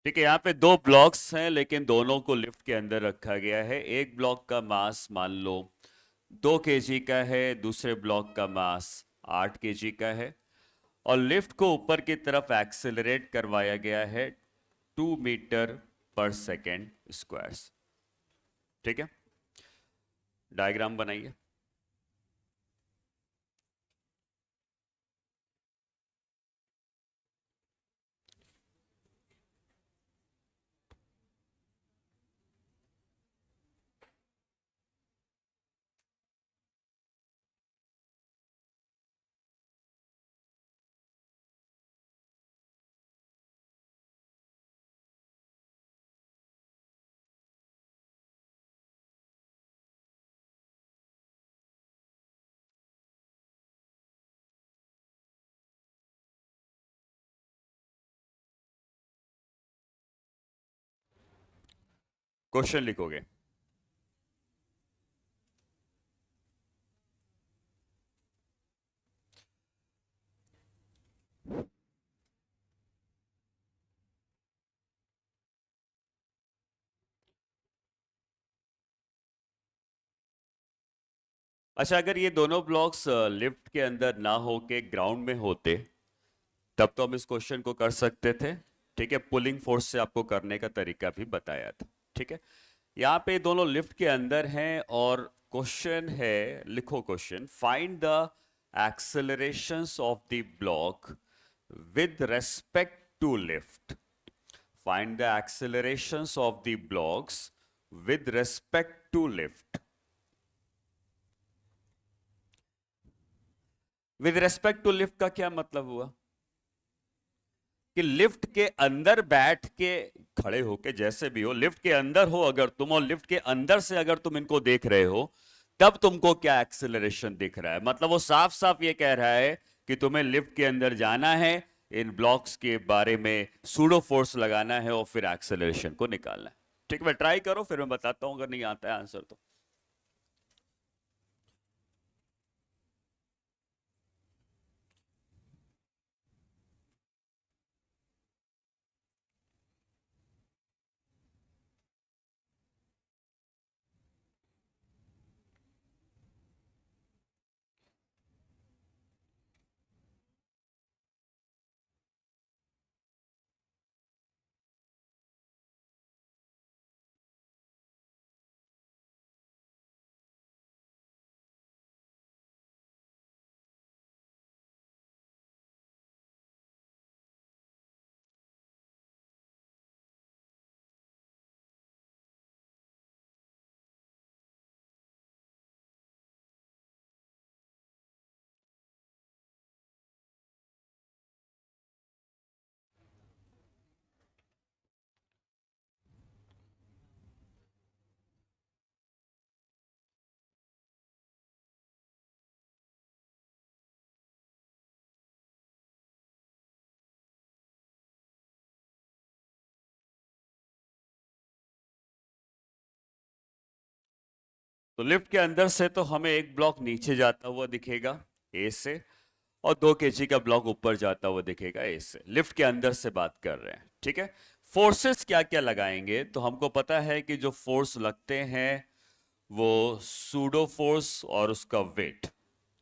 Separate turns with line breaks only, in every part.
ठीक है, यहाँ पे दो ब्लॉक्स हैं लेकिन दोनों को लिफ्ट के अंदर रखा गया है। एक ब्लॉक का मास मान लो 2 kg का है, दूसरे ब्लॉक का मास 8 kg का है और लिफ्ट को ऊपर की तरफ एक्सेलरेट करवाया गया है 2 मीटर पर सेकेंड स्क्वायर। ठीक है, डायग्राम बनाइए। क्वेश्चन लिखोगे। अच्छा, अगर ये दोनों ब्लॉक्स लिफ्ट के अंदर ना होके ग्राउंड में होते तब तो हम इस क्वेश्चन को कर सकते थे। ठीक है, पुलिंग फोर्स से आपको करने का तरीका भी बताया था। ठीक है, यहाँ पे दोनों लिफ्ट के अंदर हैं और क्वेश्चन है, लिखो question, find the accelerations of the block with respect to lift. Find the accelerations of the blocks with respect to lift. With respect to lift का क्या मतलब हुआ कि लिफ्ट के अंदर बैठ के, खड़े होके, जैसे भी हो, लिफ्ट के अंदर हो अगर तुम और लिफ्ट के अंदर से अगर तुम इनको देख रहे हो तब तुमको क्या एक्सेलरेशन दिख रहा है। मतलब वो साफ साफ ये कह रहा है कि तुम्हें लिफ्ट के अंदर जाना है, इन ब्लॉक्स के बारे में सूडो फोर्स लगाना है और फिर एक्सेलरेशन को निकालना है। ठीक है, मैं ट्राई करो फिर मैं बताता हूं, अगर नहीं आता है आंसर तो। तो लिफ्ट के अंदर से तो हमें एक ब्लॉक नीचे जाता हुआ दिखेगा ए से, और 2 kg का ब्लॉक ऊपर जाता हुआ दिखेगा ए से। लिफ्ट के अंदर से बात कर रहे हैं। ठीक है, फोर्सेस क्या क्या लगाएंगे तो हमको पता है कि जो फोर्स लगते हैं वो सूडो फोर्स और उसका वेट।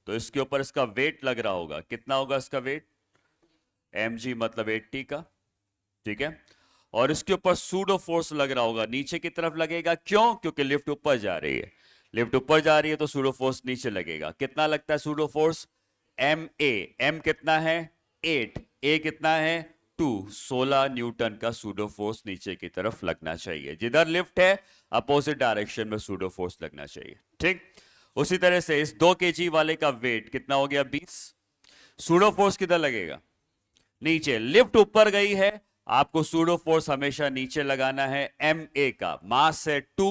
तो इसके ऊपर इसका वेट लग रहा होगा, कितना होगा इसका वेट, mg मतलब 80 का। ठीक है, और इसके ऊपर सूडो फोर्स लग रहा होगा, नीचे की तरफ लगेगा, क्यों, क्योंकि लिफ्ट ऊपर जा रही है। लिफ्ट ऊपर जा रही है तो सूडो फोर्स नीचे लगेगा। कितना लगता है pseudo force, m a, m कितना है 8, ए कितना है 2, 16 न्यूटन का सूडो फोर्स नीचे की तरफ लगना चाहिए। जिधर लिफ्ट है अपोजिट डायरेक्शन में सूडो फोर्स लगना चाहिए। ठीक, उसी तरह से इस 2 kg वाले का वेट कितना हो गया 20, सूडो फोर्स किधर लगेगा, नीचे। लिफ्ट ऊपर गई है, आपको सूडो फोर्स हमेशा नीचे लगाना है। एम ए का मास है 2,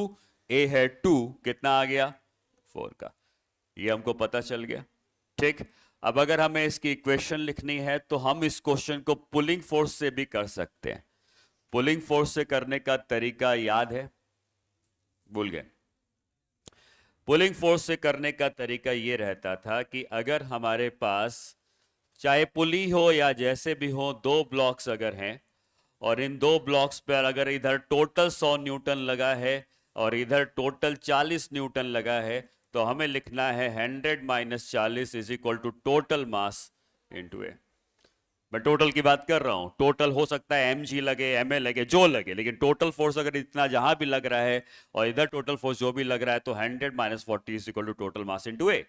ए है 2, कितना आ गया 4 का। ये हमको पता चल गया। ठीक, अब अगर हमें इसकी इक्वेशन लिखनी है तो हम इस क्वेश्चन को पुलिंग फोर्स से भी कर सकते हैं। पुलिंग फोर्स से करने का तरीका याद है, भूल गए। पुलिंग फोर्स से करने का तरीका यह रहता था कि अगर हमारे पास चाहे पुली हो या जैसे भी हो, दो ब्लॉक्स अगर हैं और इन दो ब्लॉक्स पर अगर इधर टोटल 100 न्यूटन लगा है और इधर टोटल 40 न्यूटन लगा है, तो हमें लिखना है 100 minus 40 is equal to total mass into a. मैं टोटल की बात कर रहा हूं, टोटल हो सकता है एम जी लगे, एम ए लगे, जो लगे, लेकिन टोटल फोर्स अगर इतना जहां भी लग रहा है और इधर टोटल फोर्स जो भी लग रहा है, तो 100 minus 40 is equal to total mass into a.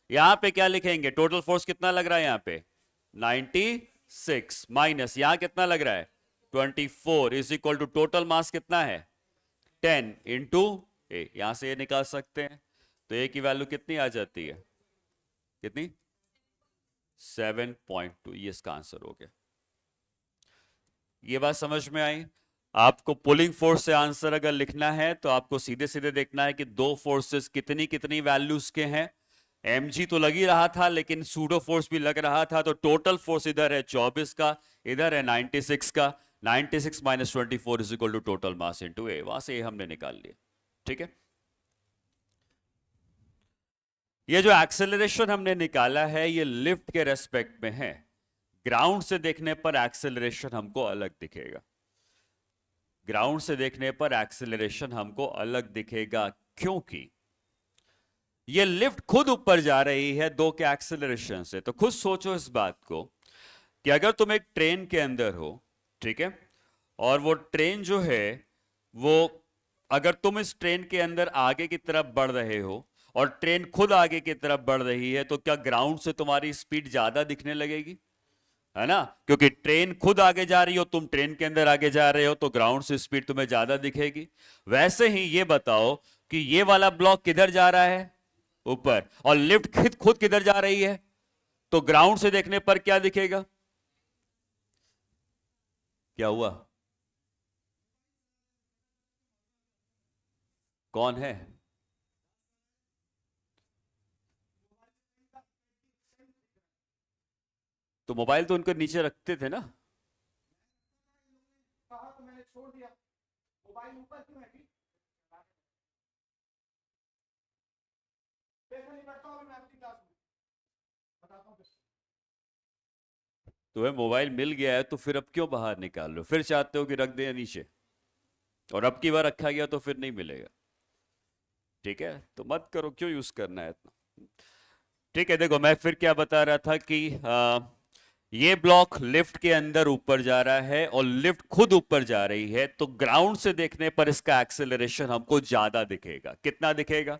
यहां पे क्या लिखेंगे, टोटल फोर्स कितना लग रहा है यहां पे 96 माइनस यहां कितना लग रहा है 24 is equal to total mass कितना है 10 इंटू ए। यहां से ये निकाल सकते हैं, तो ए की वैल्यू कितनी आ जाती है, कितनी 7.2। ये इसका आंसर हो गया। ये बात समझ में आई। आपको पुलिंग फोर्स से आंसर अगर लिखना है तो आपको सीधे सीधे देखना है कि दो फोर्सेस कितनी कितनी वैल्यूज के हैं। mg तो लग ही रहा था, लेकिन सूडो फोर्स भी लग रहा था, तो टोटल फोर्स इधर है 24 का, इधर है 96 का। 96 minus 24 is equal to total mass into a. वहां से हमने निकाल लिया। ठीक है, ये जो एक्सेलरेशन हमने निकाला है ये लिफ्ट के रेस्पेक्ट में है। ग्राउंड से देखने पर एक्सेलरेशन हमको अलग दिखेगा, ग्राउंड से देखने पर एक्सेलरेशन हमको अलग दिखेगा, क्योंकि ये लिफ्ट खुद ऊपर जा रही है दो के एक्सेलरेशन से। तो खुद सोचो इस बात को कि अगर तुम एक ट्रेन के अंदर हो, ठीक है, और वो ट्रेन जो है वो, अगर तुम इस ट्रेन के अंदर आगे की तरफ बढ़ रहे हो और ट्रेन खुद आगे की तरफ बढ़ रही है, तो क्या ग्राउंड से तुम्हारी स्पीड ज्यादा दिखने लगेगी, है ना? क्योंकि ट्रेन खुद आगे जा रही हो, तुम ट्रेन के अंदर आगे जा रहे हो, तो ग्राउंड से स्पीड तुम्हें ज्यादा दिखेगी। वैसे ही ये बताओ कि ये वाला ब्लॉक किधर जा रहा है, ऊपर, और लिफ्ट खुद खुद किधर जा रही है, तो ग्राउंड से देखने पर क्या दिखेगा, क्या हुआ, कौन है? तो मोबाइल तो उनके नीचे रखते थे ना।
कहा तो मैंने छोड़ दिया, मोबाइल ऊपर क्यों है जी? पैसा नहीं करता हूँ मैं अपनी क्लास में, बताता हूँ।
तुम्हें मोबाइल मिल गया है तो फिर अब क्यों बाहर निकाल लो, फिर चाहते हो कि रख दें नीचे, और अब की बार रखा गया तो फिर नहीं मिलेगा। ठीक है, तो मत करो, क्यों यूज करना है इतना। ठीक है, देखो मैं फिर क्या बता रहा था कि ये ब्लॉक लिफ्ट के अंदर ऊपर जा रहा है और लिफ्ट खुद ऊपर जा रही है, तो ग्राउंड से देखने पर इसका एक्सेलरेशन हमको ज्यादा दिखेगा। कितना दिखेगा,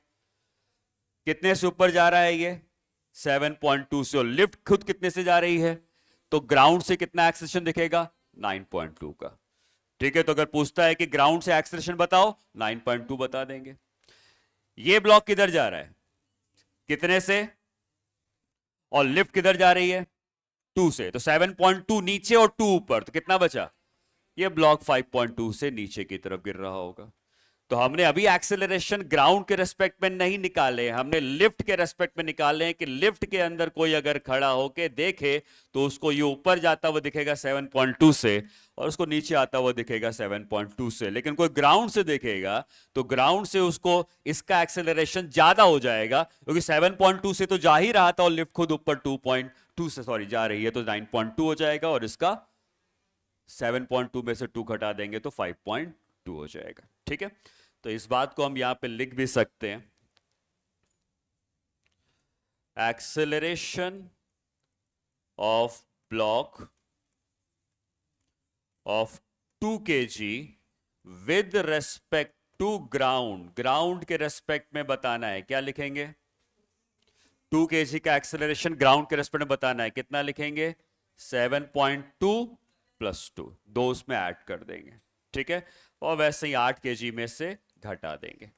कितने से ऊपर जा रहा है ये 7.2 से, और लिफ्ट खुद कितने से जा रही है, तो ग्राउंड से कितना एक्सेलरेशन दिखेगा 9.2 का। ठीक है, तो अगर पूछता है कि ग्राउंड से एक्सेलरेशन बताओ, 9.2 बता देंगे। ये ब्लॉक किधर जा रहा है, कितने से, और लिफ्ट किधर जा रही है 2 से, तो 7.2 नीचे और 2 ऊपर, तो कितना बचा, ये ब्लॉक 5.2 से नीचे की तरफ गिर रहा होगा। तो हमने अभी एक्सेलरेशन ग्राउंड के रेस्पेक्ट में नहीं निकाले, हमने लिफ्ट के रेस्पेक्ट में निकाले हैं कि लिफ्ट के अंदर कोई अगर खड़ा होके देखे तो उसको ये ऊपर जाता हुआ दिखेगा 7.2 से, और उसको नीचे आता हुआ दिखेगा 7.2 से। लेकिन कोई ग्राउंड से देखेगा तो ग्राउंड से उसको इसका एक्सेलरेशन ज्यादा हो जाएगा, क्योंकि 7.2 से तो जा ही रहा था और लिफ्ट खुद ऊपर 2.2 से सॉरी जा रही है, तो 9.2 हो जाएगा, और इसका 7.2 में से 2 घटा देंगे तो 5.2 हो जाएगा। ठीक है, तो इस बात को हम यहां पे लिख भी सकते हैं, acceleration of block of 2 kg with respect to ground, ground के रेस्पेक्ट में बताना है, क्या लिखेंगे 2 kg का एक्सेलरेशन ग्राउंड के रेस्पेक्ट में बताना है, कितना लिखेंगे 7.2 प्लस 2, दो उसमें ऐड कर देंगे। ठीक है, और वैसे ही 8 kg में से घटा देंगे,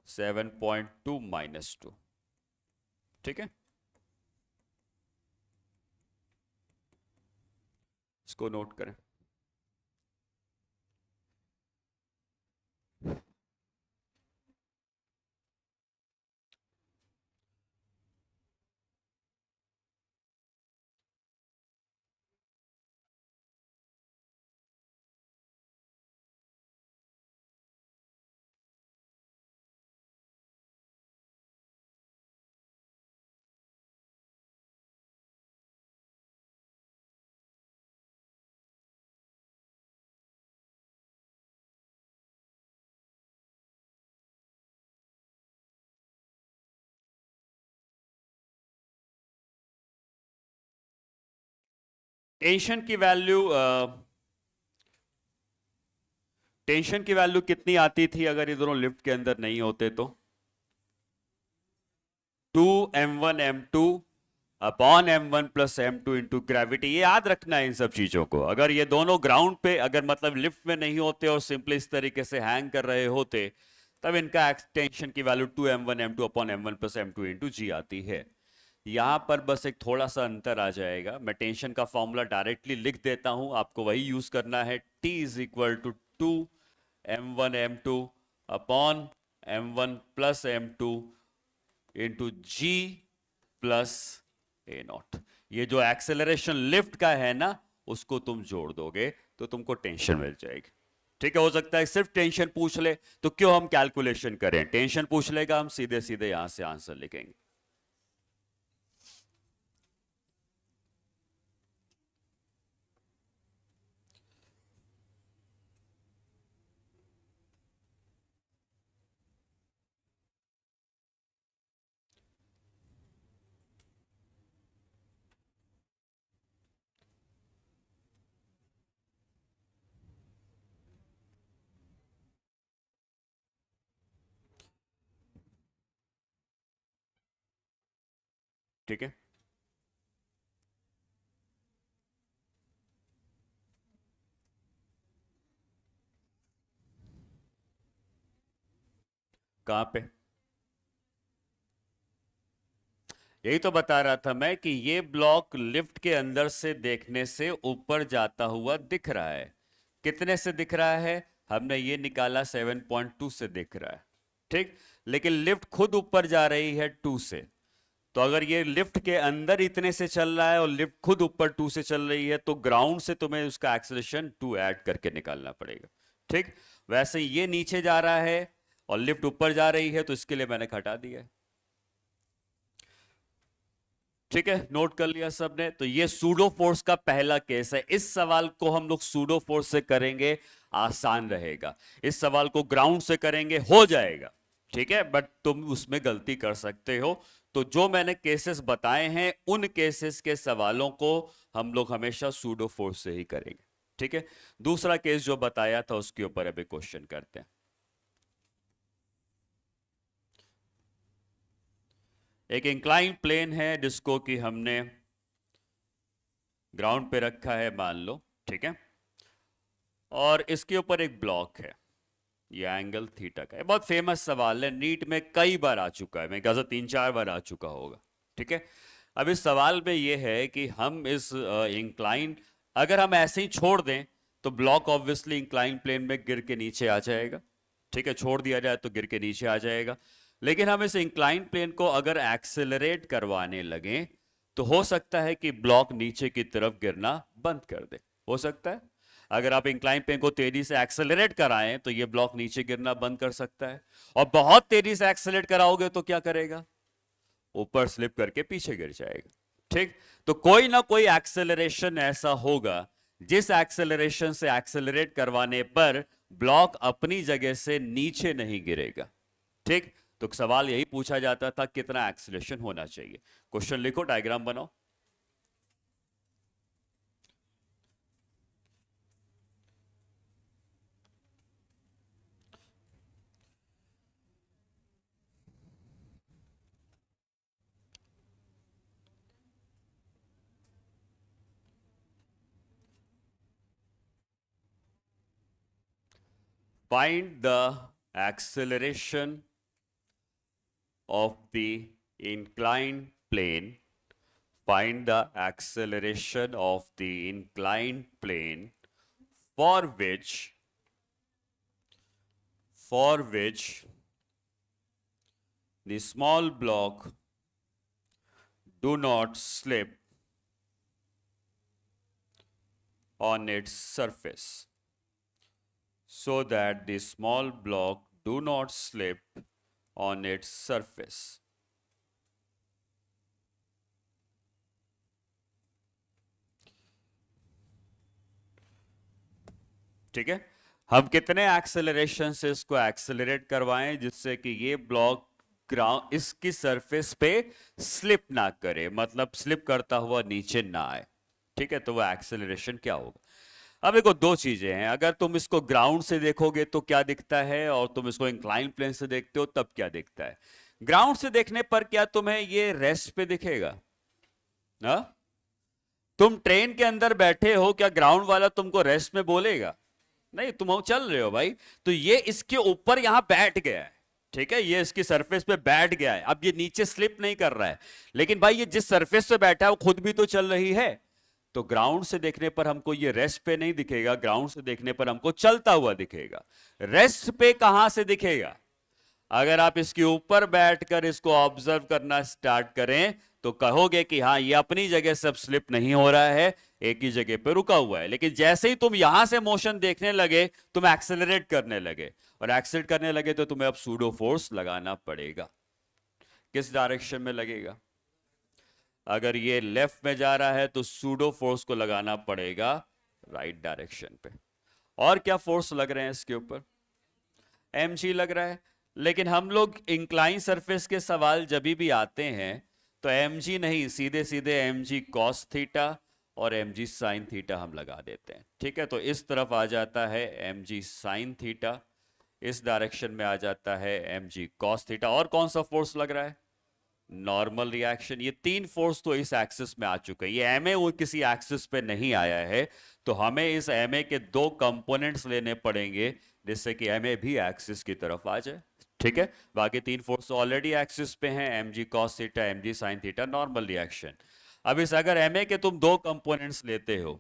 7.2 माइनस 2। ठीक है, इसको नोट करें। टेंशन की वैल्यू कितनी आती थी अगर ये दोनों लिफ्ट के अंदर नहीं होते तो? 2m1m2 upon m1 plus m2 into gravity. ये याद रखना है इन सब चीजों को। अगर ये दोनों ग्राउंड पे, अगर मतलब लिफ्ट में नहीं होते और सिंपली इस तरीके से हैंग कर रहे होते, तब इनका टेंशन की value 2m1m2 upon m1 plus m2 into g आती है। यहां पर बस एक थोड़ा सा अंतर आ जाएगा। मैं टेंशन का फॉर्मूला डायरेक्टली लिख देता हूं, आपको वही यूज करना है। T is equal to 2m1m2 upon m1 plus m2 into g plus a naught. ये जो एक्सेलरेशन लिफ्ट का है ना, उसको तुम जोड़ दोगे तो तुमको टेंशन मिल जाएगी। ठीक है, हो सकता है सिर्फ टेंशन पूछ ले तो क्यों हम कैलकुलेशन करें, टेंशन पूछ लेगा हम सीधे सीधे यहां से आंसर लिखेंगे। ठीक है, कहां पे? यही तो बता रहा था मैं कि ये ब्लॉक लिफ्ट के अंदर से देखने से ऊपर जाता हुआ दिख रहा है। कितने से दिख रहा है? हमने ये निकाला 7.2 से दिख रहा है। ठीक, लेकिन लिफ्ट खुद ऊपर जा रही है 2 से। तो अगर ये लिफ्ट के अंदर इतने से चल रहा है और लिफ्ट खुद ऊपर 2 से चल रही है, तो ग्राउंड से तुम्हें उसका एक्सेलरेशन 2 ऐड करके निकालना पड़ेगा। ठीक, वैसे ये नीचे जा रहा है और लिफ्ट ऊपर जा रही है, तो इसके लिए मैंने घटा दिया है। ठीक है, नोट कर लिया सबने? तो ये सूडो फोर्स का पहला केस है। इस सवाल को हम लोग सूडो फोर्स से करेंगे, आसान रहेगा। इस सवाल को ग्राउंड से करेंगे, हो जाएगा। ठीक है, बट तुम उसमें गलती कर सकते हो। तो जो मैंने केसेस बताए हैं, उन केसेस के सवालों को हम लोग हमेशा सूडो फोर्स से ही करेंगे। ठीक है, दूसरा केस जो बताया था उसके ऊपर अभी क्वेश्चन करते हैं। एक इंक्लाइन प्लेन है जिसको कि हमने ग्राउंड पे रखा है, मान लो। ठीक है, और इसके ऊपर एक ब्लॉक है। ये एंगल थीटा का है। बहुत फेमस सवाल है, नीट में कई बार आ चुका है, मैं कहता 3-4 बार आ चुका होगा। ठीक है, अब इस सवाल में ये है कि हम इस इंक्लाइन, अगर हम ऐसे ही छोड़ दें तो ब्लॉक ऑब्वियसली इंक्लाइन प्लेन में गिर के नीचे आ जाएगा। ठीक है, छोड़ दिया जाए तो गिर के नीचे आ जाएगा। लेकिन हम इस इंक्लाइन प्लेन को अगर एक्सेलरेट करवाने लगे, तो हो सकता है कि ब्लॉक नीचे की तरफ गिरना बंद कर दे। हो सकता है अगर आप इंक्लाइन प्लेन को तेजी से एक्सेलरेट कराएं तो ये ब्लॉक नीचे गिरना बंद कर सकता है। और बहुत तेजी से एक्सेलरेट कराओगे तो क्या करेगा? ऊपर स्लिप करके पीछे गिर जाएगा। ठीक, तो कोई ना कोई एक्सेलरेशन ऐसा होगा जिस एक्सेलरेशन से एक्सेलरेट करवाने पर ब्लॉक अपनी जगह से नीचे नहीं गिरेगा। ठीक, तो सवाल यही पूछा जाता था, कितना एक्सेलरेशन होना चाहिए। क्वेश्चन लिखो, डायग्राम बनाओ। Find the acceleration of the inclined plane. Find the acceleration of the inclined plane for which the small block do not slip on its surface, so that the small block do not slip on its surface. ठीक है, हम कितने acceleration से इसको accelerate करवाएं जिससे कि ये ब्लॉक ग्राउंड इसकी सरफेस पे स्लिप ना करे, मतलब स्लिप करता हुआ नीचे ना आए। ठीक है, तो वो एक्सेलरेशन क्या होगा। अब देखो दो चीजें हैं, अगर तुम इसको ग्राउंड से देखोगे तो क्या दिखता है, और तुम इसको इंक्लाइन प्लेन से देखते हो तब क्या दिखता है। ग्राउंड से देखने पर क्या तुम्हें ये रेस्ट पे दिखेगा? हाँ, तुम ट्रेन के अंदर बैठे हो, क्या ग्राउंड वाला तुमको रेस्ट में बोलेगा? नहीं, तुम चल रहे हो भाई, तो ये इसके ऊपर यहां बैठ गया है, ठीक है, ये इसकी सरफेस पे बैठ गया है, अब ये नीचे स्लिप नहीं कर रहा है। लेकिन भाई ये जिस सरफेस पे बैठा है वो खुद भी तो चल रही है, तो ग्राउंड से देखने पर हमको ये रेस्ट पे नहीं दिखेगा, ग्राउंड से देखने पर हमको चलता हुआ दिखेगा। रेस्ट पे कहां से दिखेगा? अगर आप इसके ऊपर बैठकर इसको ऑब्जर्व करना स्टार्ट करें तो कहोगे कि हाँ, ये अपनी जगह सब स्लिप नहीं हो रहा है, एक ही जगह पे रुका हुआ है। लेकिन जैसे ही तुम यहां से मोशन देखने लगे, तुम एक्सेलरेट करने लगे, और एक्सेलरेट करने लगे तो तुम्हें अब सूडो फोर्स लगाना पड़ेगा। किस डायरेक्शन में लगेगा? अगर ये लेफ्ट में जा रहा है तो सूडो फोर्स को लगाना पड़ेगा राइट डायरेक्शन पे। और क्या फोर्स लग रहे हैं इसके ऊपर? mg लग रहा है। लेकिन हम लोग इंक्लाइन सरफेस के सवाल जब भी आते हैं तो mg नहीं, सीधे सीधे mg cos थीटा और mg sin थीटा हम लगा देते हैं, ठीक है। तो इस तरफ आ जाता है mg sin थीटा, इस डायरेक्शन में आ जाता है mg cos थीटा। और कौन सा फोर्स लग रहा है? Normal reaction. ये तीन फोर्स तो इस एक्सिस में आ चुके हैं, ये एमए वो किसी एक्सिस पे नहीं आया है, तो हमें इस एमए के दो कंपोनेंट्स लेने पड़ेंगे जिससे कि एमए भी एक्सिस की तरफ आ जाए, ठीक है। बाकी तीन फोर्स ऑलरेडी एक्सिस पे हैं, mg cos theta, mg sin theta, normal reaction. अब इस अगर एमए के तुम दो कंपोनेंट्स लेते हो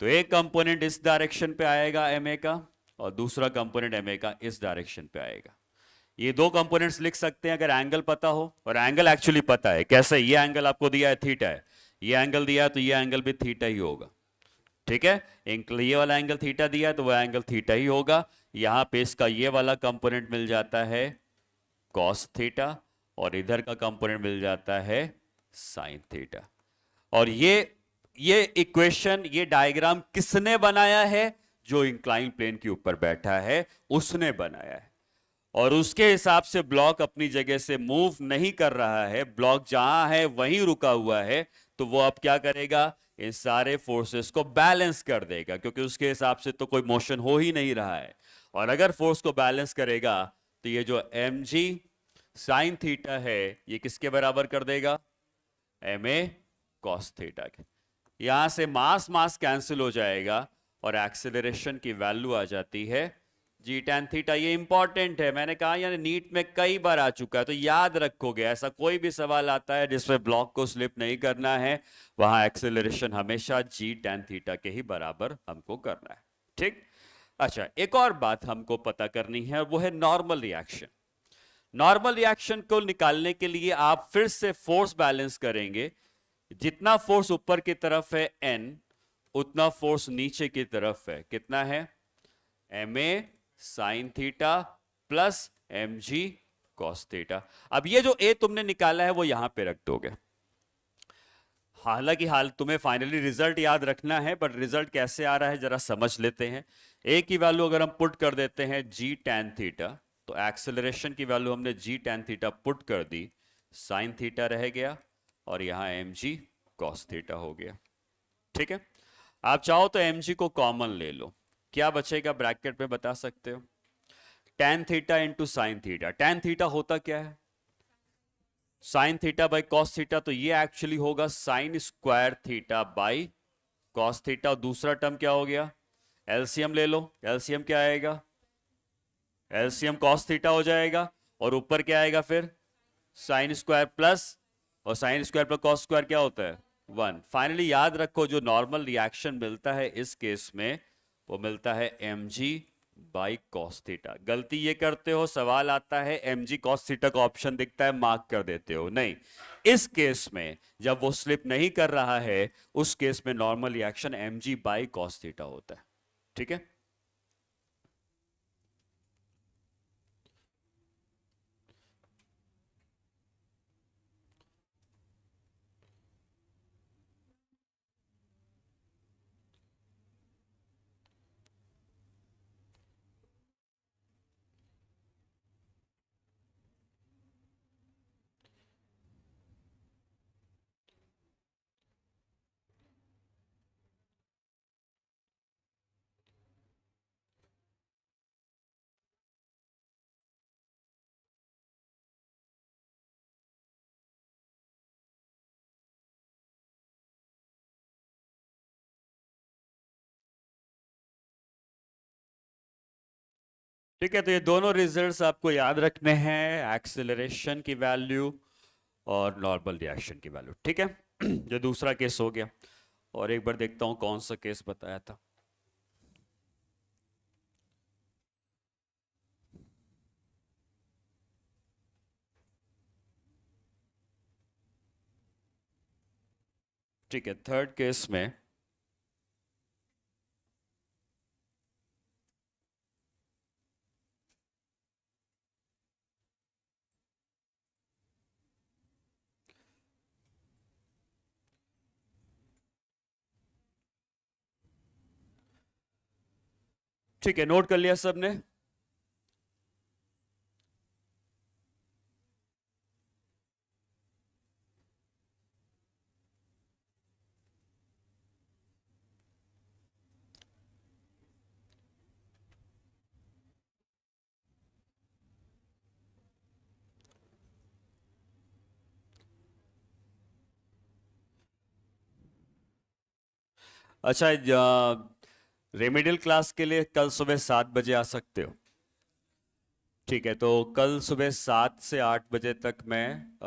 तो एक कंपोनेंट इस डायरेक्शन पे आएगा एमए का, और दूसरा कंपोनेंट एमए का इस डायरेक्शन पे आएगा। ये दो कंपोनेंट्स लिख सकते हैं अगर एंगल पता हो, और एंगल एक्चुअली पता है कैसे। ये एंगल आपको दिया है थीटा है, ये एंगल दिया है तो ये एंगल भी थीटा ही होगा, ठीक है। ये वाला एंगल थीटा दिया है तो वह एंगल थीटा ही होगा। यहां पे इसका ये वाला कंपोनेंट मिल जाता है कॉस थीटा, और इधर का कंपोनेंट मिल जाता है साइन थीटा। और ये इक्वेशन, ये डायग्राम किसने बनाया है? जो इंक्लाइन प्लेन के ऊपर बैठा है उसने बनाया है, और उसके हिसाब से ब्लॉक अपनी जगह से मूव नहीं कर रहा है, ब्लॉक जहां है वहीं रुका हुआ है। तो वो अब क्या करेगा? इन सारे फोर्सेस को बैलेंस कर देगा, क्योंकि उसके हिसाब से तो कोई मोशन हो ही नहीं रहा है। और अगर फोर्स को बैलेंस करेगा तो ये जो mg साइन थीटा है ये किसके बराबर कर देगा? ma cos थीटा के। यहां से मास मास कैंसिल हो जाएगा और एक्सेलरेशन की वैल्यू आ जाती है जी tan थीटा। ये इंपॉर्टेंट है, मैंने कहा यानी नीट में कई बार आ चुका है, तो याद रखोगे। ऐसा कोई भी सवाल आता है जिसमें ब्लॉक को स्लिप नहीं करना है, वहां एक्सेलरेशन हमेशा जी tan थीटा के ही बराबर हमको करना है, ठीक। अच्छा, एक और बात हमको पता करनी है, वो है नॉर्मल रिएक्शन। नॉर्मल रिएक्शन को निकालने के लिए आप फिर से फोर्स बैलेंस करेंगे। जितना फोर्स ऊपर की तरफ है n, उतना फोर्स नीचे की तरफ है, कितना है? ma sine theta plus mg cos theta. अब ये जो a तुमने निकाला है वो यहां पे रख दोगे। हालांकि तुम्हें फाइनली रिजल्ट याद रखना है, बट रिजल्ट कैसे आ रहा है जरा समझ लेते हैं। a की वैल्यू अगर हम पुट कर देते हैं g tan थीटा, तो एक्सेलरेशन की वैल्यू हमने g tan थीटा पुट कर दी, साइन थीटा रह गया, और यहां mg cos थीटा हो गया, ठीक है। आप चाहो तो mg को कॉमन ले लो, क्या बचेगा ब्रैकेट में बता सकते हो? tan theta into sine theta. tan theta होता क्या है? Sine theta by cos theta, तो ये एक्चुअली होगा sign square theta by cos theta. और दूसरा टर्म क्या हो गया? एलसीएम ले लो, एलसीएम क्या आएगा? एलसीएम कॉस थीटा हो जाएगा, और ऊपर क्या आएगा फिर? साइन स्क्वायर प्लस, और sine square plus cos square क्या होता है? 1। फाइनली याद रखो, जो नॉर्मल रिएक्शन मिलता है इस केस में वो मिलता है mg बाई कॉस थीटा। गलती ये करते हो, सवाल आता है mg कॉस थीटा का ऑप्शन दिखता है, मार्क कर देते हो। नहीं, इस केस में जब वो स्लिप नहीं कर रहा है उस केस में normal reaction mg by cos theta होता है, ठीक है। ठीक है, तो ये दोनों रिजल्ट्स आपको याद रखने हैं, एक्सेलरेशन की वैल्यू और नॉर्मल रिएक्शन की वैल्यू। ठीक है, जो दूसरा केस हो गया। और एक बार देखता हूं कौन सा केस बताया था। ठीक है, थर्ड केस में ठीक है, नोट कर लिया सबने। अच्छा, रेमेडियल क्लास के लिए कल सुबह 7 बजे आ सकते हो? ठीक है, तो कल सुबह 7 से 8 बजे तक मैं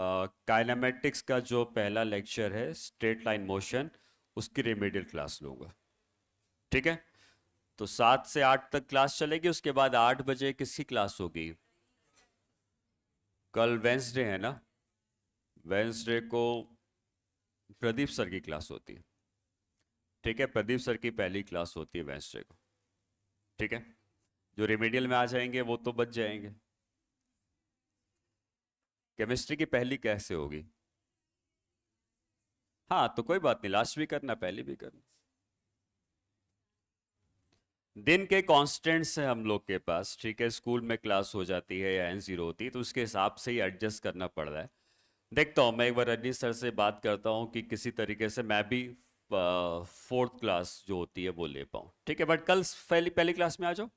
काइनेमेटिक्स का जो पहला लेक्चर है, स्ट्रेट लाइन मोशन, उसकी रेमेडियल क्लास लूंगा। ठीक है, तो 7 से 8 तक क्लास चलेगी। उसके बाद 8 बजे किसकी क्लास होगी? कल वेंसडे है ना? वेंसडे को प्रदीप सर की क्लास होती है। ठीक है, प्रदीप सर की पहली क्लास होती है वेंसडे को। ठीक है, जो रेमेडियल में आ जाएंगे वो तो बच जाएंगे। केमिस्ट्री की पहली कैसे होगी? हाँ, तो कोई बात नहीं, लास्ट भी करना पहली भी करना। दिन के कांस्टेंट्स हैं हम लोग के पास। ठीक है, स्कूल में क्लास हो जाती है या N0 होती है, तो उसके हिसाब से ही एडजस्ट करना पड़ रहा है। देखता हूँ, मैं एक बार रजनीश सर से बात करता हूँ कि किसी तरीके से मैं भी फोर्थ क्लास जो होती है वो ले पाऊँ। ठीक है, बट कल पहली पहली क्लास में आ जाओ।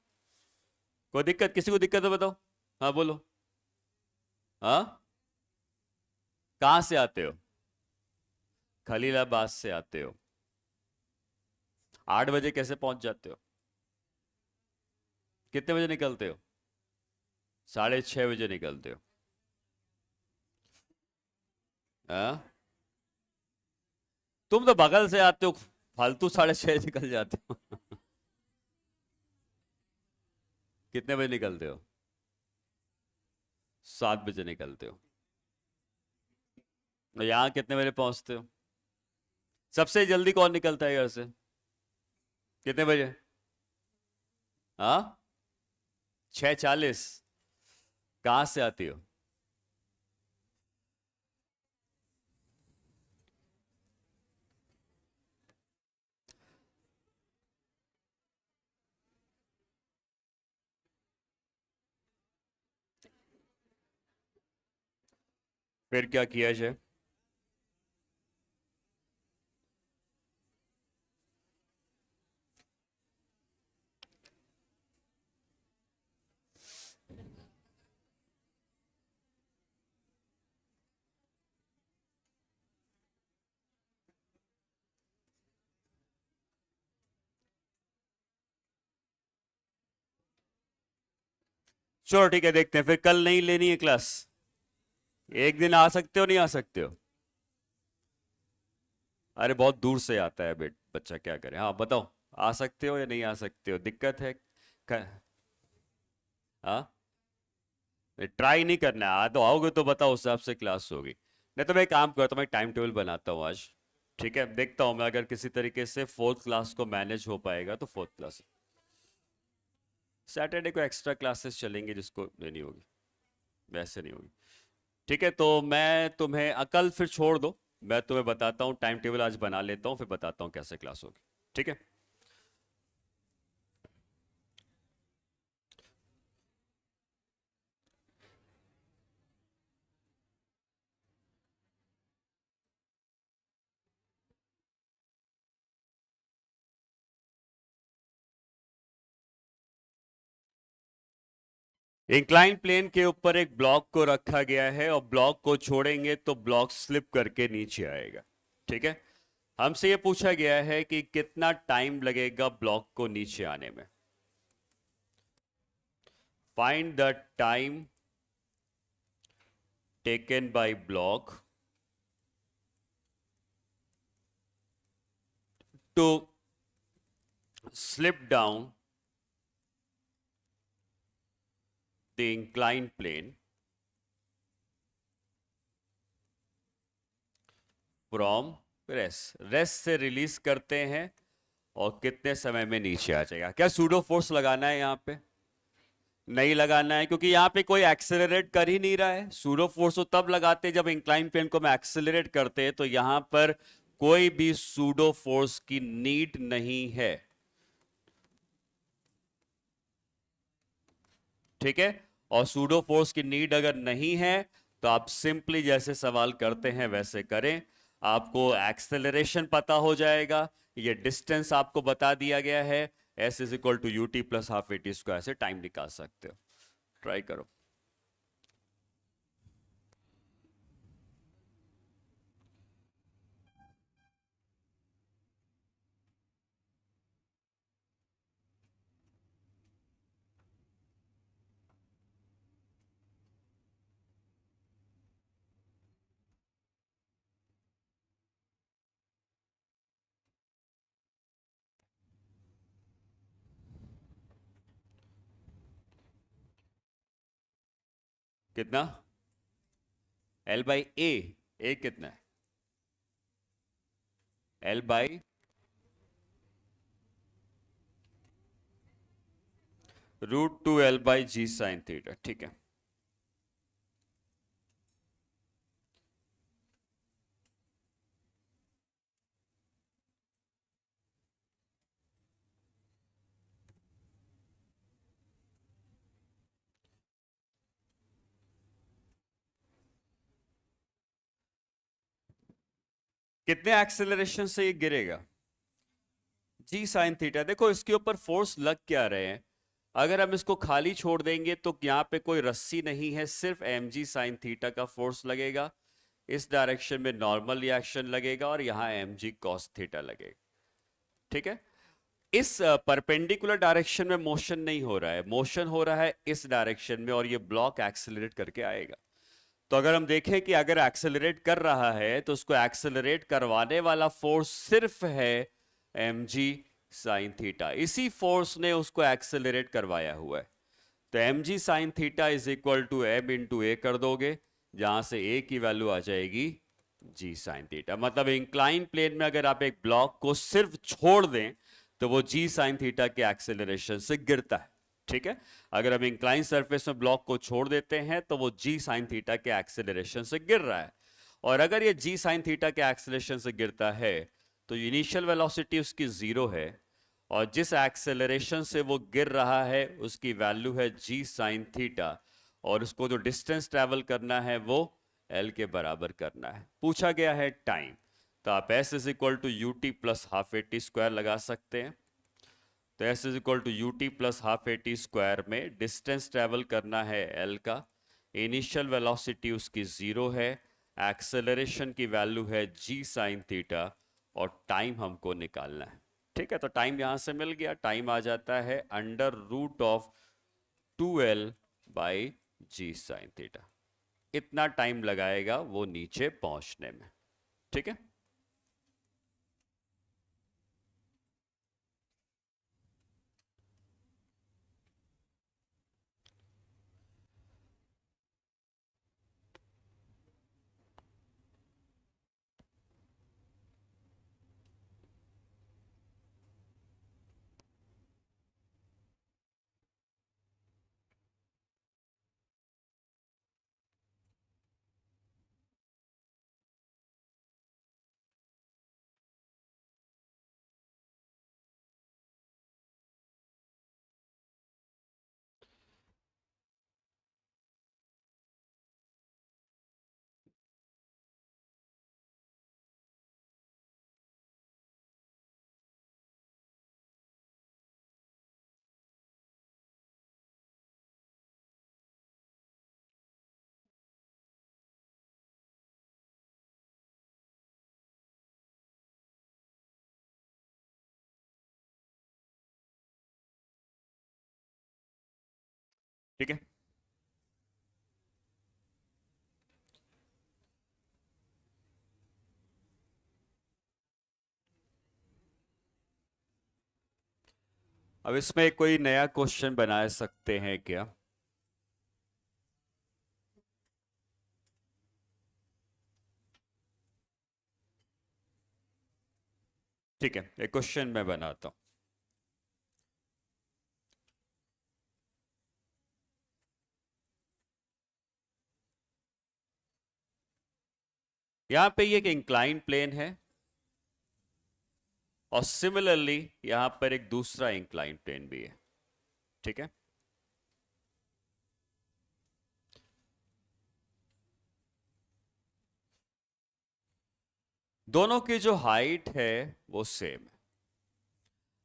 कोई दिक्कत, किसी को दिक्कत है बताओ। हाँ बोलो। हाँ, कहाँ से आते हो? खलीलाबाद से आते हो? 8 बजे कैसे पहुंच जाते हो? कितने बजे निकलते हो? 6:30 बजे निकलते हो? हाँ, तुम तो बगल से आते हो, फालतू 6:30 निकल जाते हो। कितने बजे निकलते हो? 7 बजे निकलते हो? और यहाँ कितने बजे पहुंचते हो? सबसे जल्दी कौन निकलता है घर से? कितने बजे? हाँ, 6:40। कहाँ से आती हो? फिर क्या किया जाए? चलो ठीक है, देखते हैं। फिर कल नहीं लेनी है क्लास? एक दिन आ सकते हो, नहीं आ सकते हो? अरे बहुत दूर से आता है बच्चा, क्या करे। हाँ बताओ, आ सकते हो या नहीं आ सकते हो? दिक्कत है? हाँ, ट्राई नहीं करना है। आ तो आओगे तो बताओ, उस हिसाब से क्लास होगी। नहीं तो मैं एक काम करता हूँ, मैं टाइम टेबल बनाता हूँ आज। ठीक है, देखता हूँ मैं, अगर किसी तरीके से फोर्थ क्लास को मैनेज हो पाएगा तो फोर्थ क्लास। सैटरडे को एक्स्ट्रा क्लासेस चलेंगे जिसको लेनी होगी, वैसे नहीं होगी। ठीक है, तो मैं तुम्हें कल फिर छोड़ दो। मैं तुम्हें बताता हूँ, टाइम टेबल आज बना लेता हूँ, फिर बताता हूँ कैसे क्लास होगी। ठीक है। इंक्लाइन प्लेन के ऊपर एक ब्लॉक को रखा गया है और ब्लॉक को छोड़ेंगे तो ब्लॉक स्लिप करके नीचे आएगा। ठीक है, हमसे ये पूछा गया है कि कितना टाइम लगेगा ब्लॉक को नीचे आने में। Find the time taken by block to slip down the inclined plane from rest से रिलीज करते हैं और कितने समय में नीचे आ जाएगा। क्या सूडो फोर्स लगाना है यहां पे? नहीं लगाना है, क्योंकि यहां पे कोई एक्सेलरेट कर ही नहीं रहा है। सूडो फोर्स तो तब लगाते हैं जब इंक्लाइन प्लेन को हम एक्सेलरेट करते हैं, तो यहां पर कोई भी सूडो फोर्स की नीड नहीं है। ठीक है, और सूडो फोर्स की नीड अगर नहीं है तो आप सिंपली जैसे सवाल करते हैं वैसे करें, आपको एक्सेलरेशन पता हो जाएगा, ये डिस्टेंस आपको बता दिया गया है, s is equal to u t plus half a t square से टाइम निकाल सकते हो। ट्राई करो। कितना? एल बाई ए कितना है? L by √2 L/G sine theta. ठीक है, कितने एक्सेलरेशन से ये गिरेगा? जी साइन थीटा। देखो इसके ऊपर फोर्स लग क्या रहे हैं, अगर हम इसको खाली छोड़ देंगे तो यहाँ पे कोई रस्सी नहीं है, सिर्फ एम जी साइन थीटा का फोर्स लगेगा। इस डायरेक्शन में नॉर्मल रिएक्शन लगेगा और यहाँ एम जी कॉस थीटा लगेगा। ठीक है, इस परपेंडिकुलर डायरेक्शन में मोशन नहीं हो रहा है, मोशन हो रहा है इस डायरेक्शन में, और ये ब्लॉक एक्सेलरेट करके आएगा। तो अगर हम देखें कि अगर एक्सेलरेट कर रहा है तो उसको एक्सेलरेट करवाने वाला फोर्स सिर्फ है एम जी साइन थीटा, इसी फोर्स ने उसको एक्सेलरेट करवाया हुआ है। तो m g sine theta is equal to m into a कर दोगे, जहां से ए की वैल्यू आ जाएगी जी साइन थीटा। मतलब इंक्लाइन प्लेन में अगर आप एक ब्लॉक को सिर्फ छोड़ दें तो वो जी साइन थीटा के एक्सेलरेशन से गिरता है। ठीक है, अगर हम इंक्लाइन सरफेस में ब्लॉक को छोड़ देते हैं तो वो जी साइन थीटा के एक्सेलरेशन से गिर रहा है, और अगर ये जी साइन थीटा के एक्सेलरेशन से गिरता है तो इनिशियल वेलोसिटी उसकी जीरो है, और जिस एक्सेलरेशन से वो गिर रहा है उसकी वैल्यू है जी साइन थीटा, और उसको जो डिस्टेंस ट्रेवल करना है वो एल के बराबर करना है। पूछा गया है टाइम, तो आप s is equal to u t plus half a t square लगा सकते हैं। तो s is equal to u t plus half a t square में डिस्टेंस ट्रेवल करना है एल का, इनिशियल वेलोसिटी उसकी जीरो है, एक्सेलरेशन की वैल्यू है जी साइन थीटा, और टाइम हमको निकालना है। ठीक है, तो टाइम यहां से मिल गया, टाइम आ जाता है √2L/G साइन थीटा। इतना टाइम लगाएगा वो नीचे पहुंचने में। ठीक है। ठीक है। अब इसमें कोई नया क्वेश्चन बना सकते हैं क्या? ठीक है, एक क्वेश्चन मैं बनाता हूं। यहां पे ये एक इंक्लाइन प्लेन है और सिमिलरली यहां पर एक दूसरा इंक्लाइन प्लेन भी है। ठीक है, दोनों की जो हाइट है वो सेम है,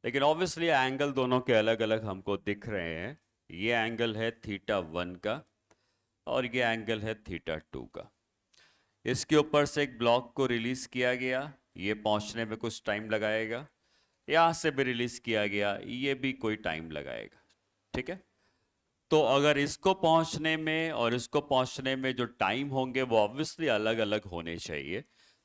लेकिन ऑब्वियसली एंगल दोनों के अलग अलग हमको दिख रहे हैं। ये एंगल है θ1 का और ये एंगल है θ2 का। इसके ऊपर से एक ब्लॉक को रिलीज किया गया, ये पहुंचने में कुछ टाइम लगाएगा। यहां से भी रिलीज किया गया, ये भी कोई टाइम लगाएगा। ठीक है, तो अगर इसको पहुंचने में और इसको पहुंचने में जो टाइम होंगे वो ऑब्वियसली अलग अलग होने चाहिए।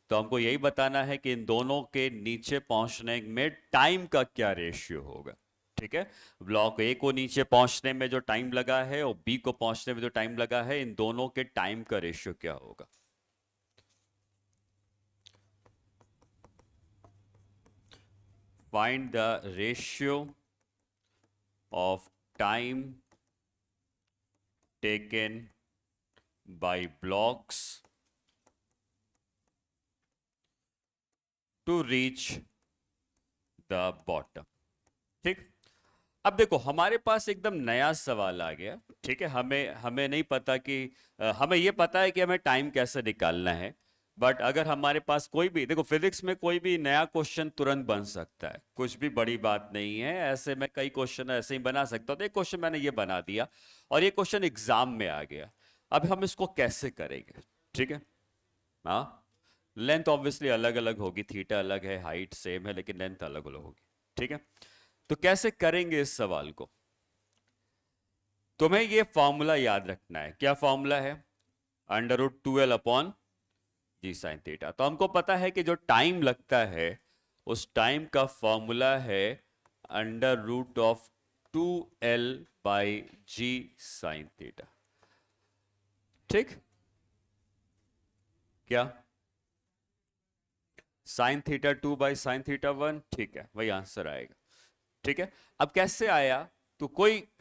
तो हमको यही बताना है कि इन दोनों के नीचे पहुंचने में टाइम का क्या रेशियो होगा। ठीक है, ब्लॉक ए को नीचे पहुंचने में जो टाइम लगा है और बी को पहुंचने में जो टाइम लगा है, इन दोनों के टाइम का रेशियो क्या होगा। Find the ratio of time taken by blocks to reach the bottom। ठीक, अब देखो हमारे पास एकदम नया सवाल आ गया। ठीक है, हमें हमें नहीं पता कि हमें ये पता है कि हमें टाइम कैसे निकालना है, बट अगर हमारे पास कोई भी, देखो फिजिक्स में कोई भी नया क्वेश्चन तुरंत बन सकता है, कुछ भी बड़ी बात नहीं है। ऐसे में कई क्वेश्चन ऐसे ही बना सकता हूं। तो एक क्वेश्चन मैंने ये बना दिया और ये क्वेश्चन एग्जाम में आ गया। अब हम इसको कैसे करेंगे? ठीक है, हाँ, लेंथ ऑब्वियसली अलग अलग होगी, थीटा अलग है, हाइट सेम है, लेकिन लेंथ अलग अलग होगी। ठीक है, तो कैसे करेंगे इस सवाल को? तुम्हें ये फॉर्मूला याद रखना है। क्या फॉर्मूला है? √2l अपॉन जी साइन थीटा। तो हमको पता है कि जो टाइम लगता है उस टाइम का फॉर्मूला है √2l by g sine theta. ठीक, क्या साइन θ2 बाई साइन θ1? ठीक है, वही आंसर आएगा। ठीक है, अब कैसे आया? तो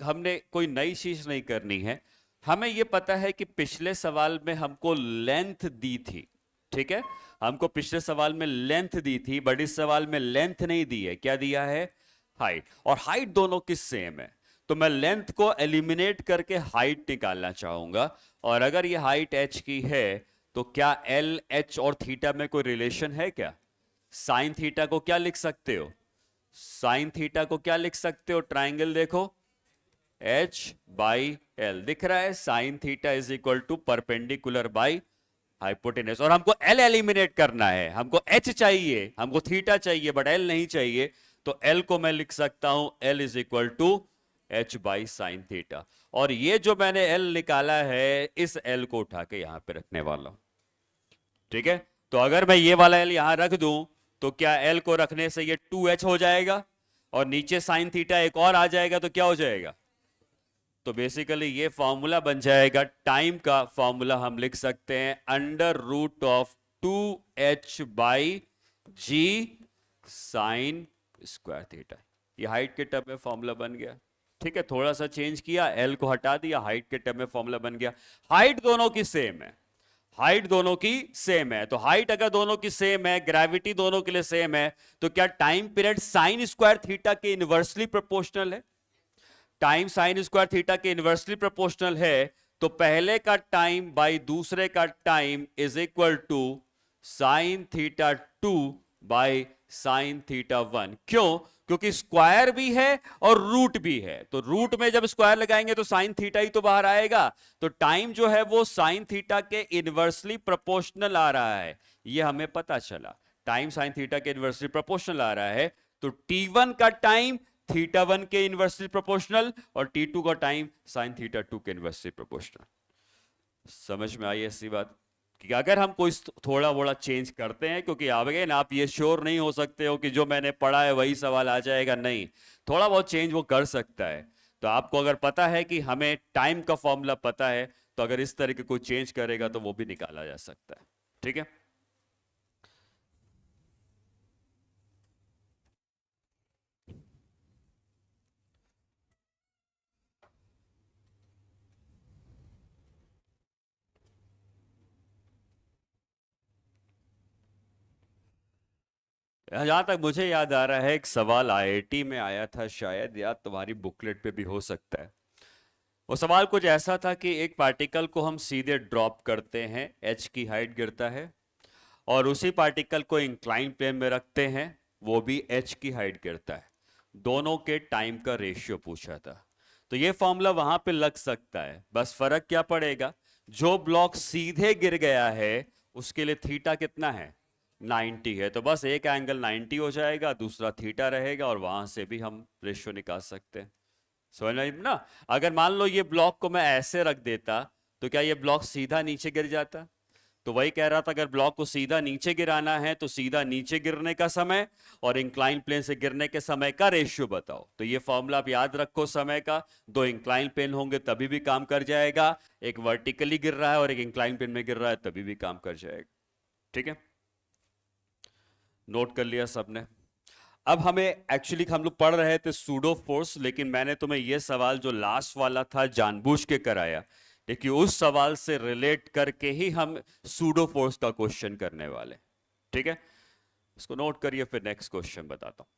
हमने कोई नई चीज नहीं करनी है। हमें यह पता है कि पिछले सवाल में हमको लेंथ दी थी। ठीक है, हमको पिछले सवाल में लेंथ दी थी, बट इस सवाल में लेंथ नहीं दी है। क्या दिया है? हाइट। और हाइट दोनों की सेम है, तो मैं लेंथ को एलिमिनेट करके हाइट निकालना चाहूंगा। और अगर ये हाइट h की है तो क्या एल, एच और थीटा में कोई रिलेशन है क्या? साइन थीटा को क्या लिख सकते हो? साइन थीटा को क्या लिख सकते हो? ट्राइंगल देखो, h बाई एल दिख रहा है। Sine theta is equal to perpendicular by hypotenuse. और हमको एल एलिमिनेट करना है, हमको h चाहिए, हमको थीटा चाहिए, बट एल नहीं चाहिए। तो एल को मैं लिख सकता हूं l is equal to h by sine theta. और ये जो मैंने एल निकाला है, इस एल को उठा के यहां पे रखने वाला हूं। ठीक है, तो अगर मैं ये वाला एल यहां रख दूं तो क्या एल को रखने से ये 2h हो जाएगा और नीचे साइन थीटा एक और आ जाएगा, तो क्या हो जाएगा? तो बेसिकली ये फॉर्मूला बन जाएगा, टाइम का फॉर्मूला हम लिख सकते हैं √2h by g sine square theta. ये हाइट के टर्म में फॉर्मूला बन गया। ठीक है, थोड़ा सा चेंज किया, एल को हटा दिया, हाइट के टर्म में फॉर्मूला बन गया। हाइट दोनों की सेम है, हाइट दोनों की सेम है। तो हाइट अगर दोनों की सेम है, ग्रेविटी दोनों के लिए सेम है, तो क्या time period sine square theta के इनवर्सली प्रोपोर्शनल है? टाइम साइन स्क्वायर थीटा के इनवर्सली प्रोपोर्शनल है, तो पहले का टाइम बाई दूसरे का time is equal to sine θ2 by sine θ1। क्यों? क्योंकि स्क्वायर भी है और रूट भी है। तो रूट में जब स्क्वायर लगाएंगे तो साइन थीटा ही तो बाहर आएगा। तो टाइम जो है वो साइन थीटा के इनवर्सली प्रोपोर्शनल आ रहा है, ये हमें पता चला। टाइम साइन थीटा के इनवर्सली प्रोपोर्शनल आ रहा है, तो T1 का टाइम θ1 के इनवर्सली प्रोपोर्शनल और t2 का टाइम sin θ2 के इनवर्सली प्रोपोर्शनल। समझ में आई ऐसी बात कि अगर हम कोई थोड़ा बोड़ा चेंज करते हैं, क्योंकि आगे ना आप ये श्योर नहीं हो सकते हो कि जो मैंने पढ़ा है वही सवाल आ जाएगा, नहीं, थोड़ा बहुत चेंज वो कर सकता है। तो आपको अगर पता है कि हमें टाइम का फॉर्मूला पता है, तो अगर इस तरह के कोई चेंज करेगा तो वो भी निकाला जा सकता है। ठीक है, जहां तक मुझे याद आ रहा है एक सवाल आईआईटी में आया था शायद, या तुम्हारी बुकलेट पे भी हो सकता है। वो सवाल कुछ ऐसा था कि एक पार्टिकल को हम सीधे ड्रॉप करते हैं, एच की हाइट गिरता है, और उसी पार्टिकल को इंक्लाइन प्लेन में रखते हैं, वो भी एच की हाइट गिरता है। दोनों के टाइम का रेशियो पूछा था। तो ये फॉर्मूला वहां पे लग सकता है, बस फर्क क्या पड़ेगा, जो ब्लॉक सीधे गिर गया है उसके लिए थीटा कितना है, 90 है, तो बस एक एंगल 90 हो जाएगा, दूसरा थीटा रहेगा, और वहां से भी हम रेशियो निकाल सकते हैं। समझ में ना? अगर मान लो ये ब्लॉक को मैं ऐसे रख देता, तो क्या ये ब्लॉक सीधा नीचे गिर जाता? तो वही कह रहा था, अगर ब्लॉक को सीधा नीचे गिराना है तो सीधा नीचे गिरने का समय और इंक्लाइन प्लेन से गिरने के समय का रेशियो बताओ। तो ये फॉर्मूला आप याद रखो समय का, दो इंक्लाइन प्लेन होंगे तभी भी काम कर जाएगा, एक वर्टिकली गिर रहा है और एक इंक्लाइन प्लेन में गिर रहा है तभी भी काम कर जाएगा। ठीक है, नोट कर लिया सबने? अब हमें एक्चुअली हम लोग पढ़ रहे थे सूडो फोर्स, लेकिन मैंने तुम्हें यह सवाल जो लास्ट वाला था जानबूझ के कराया, देखिए उस सवाल से रिलेट करके ही हम सूडो फोर्स का क्वेश्चन करने वाले। ठीक है, इसको नोट करिए, फिर नेक्स्ट क्वेश्चन बताता हूं।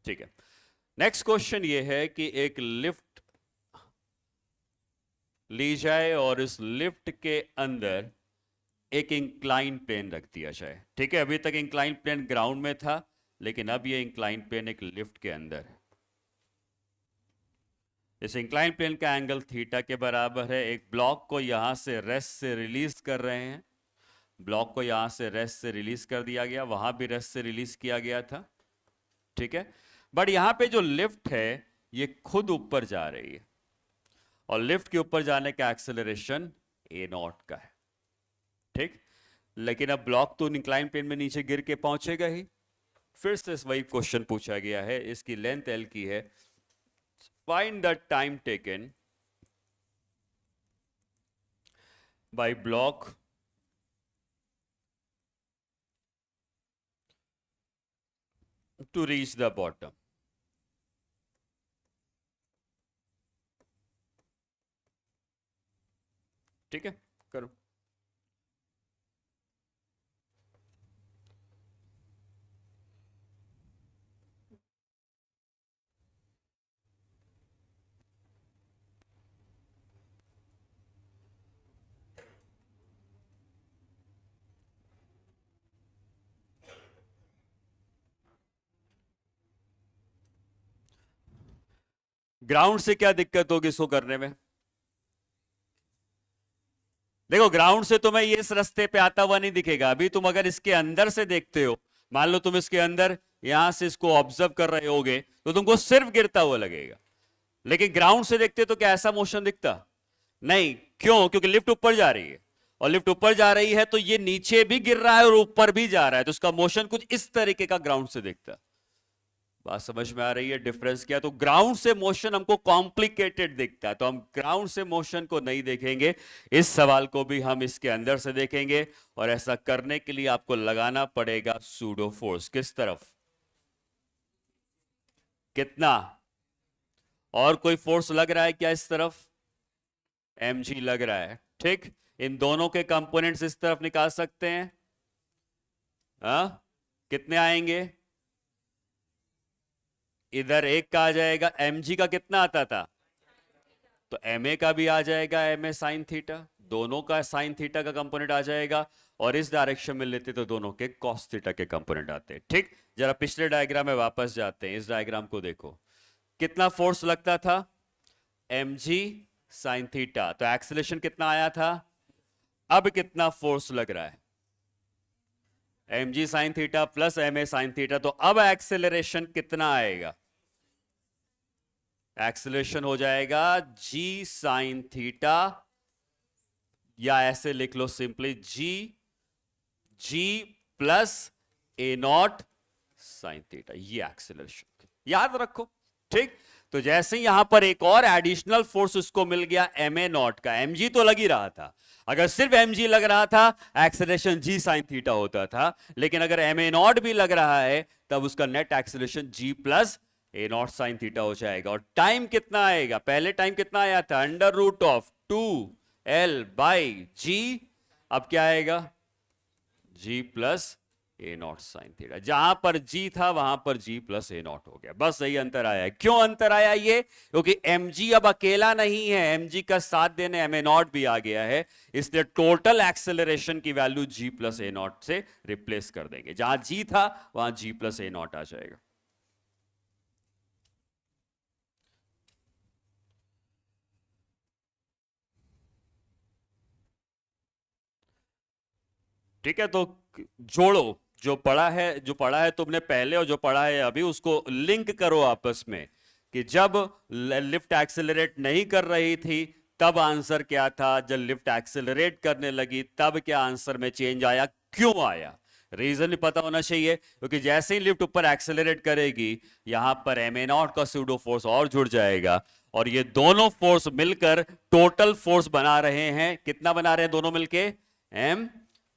ठीक है, नेक्स्ट क्वेश्चन ये है कि एक लिफ्ट ली जाए और इस लिफ्ट के अंदर एक इंक्लाइन प्लेन रख दिया जाए। ठीक है, अभी तक इंक्लाइन प्लेन ग्राउंड में था, लेकिन अब ये इंक्लाइन प्लेन एक लिफ्ट के अंदर है। इस इंक्लाइन प्लेन का एंगल थीटा के बराबर है। एक ब्लॉक को यहां से रेस्ट से रिलीज कर रहे हैं, ब्लॉक को यहां से रेस्ट से रिलीज कर दिया गया, वहां भी रेस्ट से रिलीज किया गया था। ठीक है, बट यहां पे जो लिफ्ट है ये खुद ऊपर जा रही है, और लिफ्ट के ऊपर जाने का एक्सेलरेशन ए नॉट का है। ठीक, लेकिन अब ब्लॉक तो इंक्लाइन प्लेन में नीचे गिर के पहुंचेगा ही। फिर से वही क्वेश्चन पूछा गया है, इसकी लेंथ एल की है, find the time taken by block to reach the bottom. ठीक है, करो। ग्राउंड से क्या दिक्कत होगी इसको करने में? देखो, ग्राउंड से तुम्हें ये इस रास्ते पे आता हुआ नहीं दिखेगा। अभी तुम अगर इसके अंदर से देखते हो, मान लो तुम इसके अंदर यहां से इसको ऑब्जर्व कर रहे होगे, तो तुमको सिर्फ गिरता हुआ लगेगा। लेकिन ग्राउंड से देखते हो तो क्या ऐसा मोशन दिखता? नहीं। क्यों? क्योंकि लिफ्ट ऊपर जा रही है, और लिफ्ट ऊपर जा रही है तो ये नीचे भी गिर रहा है और ऊपर भी जा रहा है, तो उसका मोशन कुछ इस तरीके का ग्राउंड से दिखता। बात समझ में आ रही है डिफरेंस क्या? तो ग्राउंड से मोशन हमको कॉम्प्लिकेटेड दिखता है, तो हम ग्राउंड से मोशन को नहीं देखेंगे, इस सवाल को भी हम इसके अंदर से देखेंगे। और ऐसा करने के लिए आपको लगाना पड़ेगा सूडो फोर्स। किस तरफ? कितना? और कोई फोर्स लग रहा है क्या इस तरफ? mg लग रहा है। ठीक, इन दोनों के कंपोनेंट्स इस तरफ निकाल सकते हैं। कितने आएंगे? इधर एक का आ जाएगा, mg का कितना आता था? तो ma का भी आ जाएगा, ma साइन थीटा, दोनों का साइन थीटा का कंपोनेंट आ जाएगा, और इस डायरेक्शन में लेते तो दोनों के कॉस थीटा के कंपोनेंट आते हैं। ठीक, जरा पिछले डायग्राम में वापस जाते हैं, इस डायग्राम को देखो, कितना फोर्स लगता था? mg साइन थीटा, तो एक्सेलरेशन कितना आया था? अब कितना फोर्स लग रहा है? mg sine theta plus ma sine theta. तो अब एक्सेलरेशन कितना आएगा? एक्सेलरेशन हो जाएगा g साइन थीटा, या ऐसे लिख लो simply g plus a naught sine theta. ये एक्सेलरेशन याद रखो, ठीक। तो जैसे यहां पर एक और एडिशनल फोर्स उसको मिल गया ma नॉट का, mg तो लग ही रहा था। अगर सिर्फ mg लग रहा था एक्सेलरेशन g साइन थीटा होता था, लेकिन अगर ma नॉट भी लग रहा है तब उसका net acceleration g plus a naught sine theta हो जाएगा। और टाइम कितना आएगा? पहले टाइम कितना आया था? Under root of 2l by g। अब क्या आएगा? g plus a naught sine theta. जहां पर g था वहां पर g प्लस ए नॉट हो गया। बस यही अंतर आया है। क्यों अंतर आया? ये क्योंकि mg अब अकेला नहीं है, mg का साथ देने ma नॉट भी आ गया है, इसलिए टोटल एक्सेलरेशन की value g plus a not से रिप्लेस कर देंगे। जहां g था वहां g प्लस ए नॉट आ जाएगा। ठीक है, तो जोड़ो जो पढ़ा है तुमने पहले और जो पढ़ा है अभी, उसको लिंक करो आपस में कि जब लिफ्ट एक्सेलरेट नहीं कर रही थी तब आंसर क्या था, जब लिफ्ट एक्सेलरेट करने लगी तब क्या आंसर में चेंज आया, क्यों आया। रीजन भी पता होना चाहिए, क्योंकि जैसे ही लिफ्ट ऊपर एक्सेलरेट करेगी यहां पर ma नॉट का सूडो फोर्स और जुड़ जाएगा, और ये दोनों फोर्स मिलकर टोटल फोर्स बना रहे हैं। कितना बना रहे हैं दोनों मिलके? m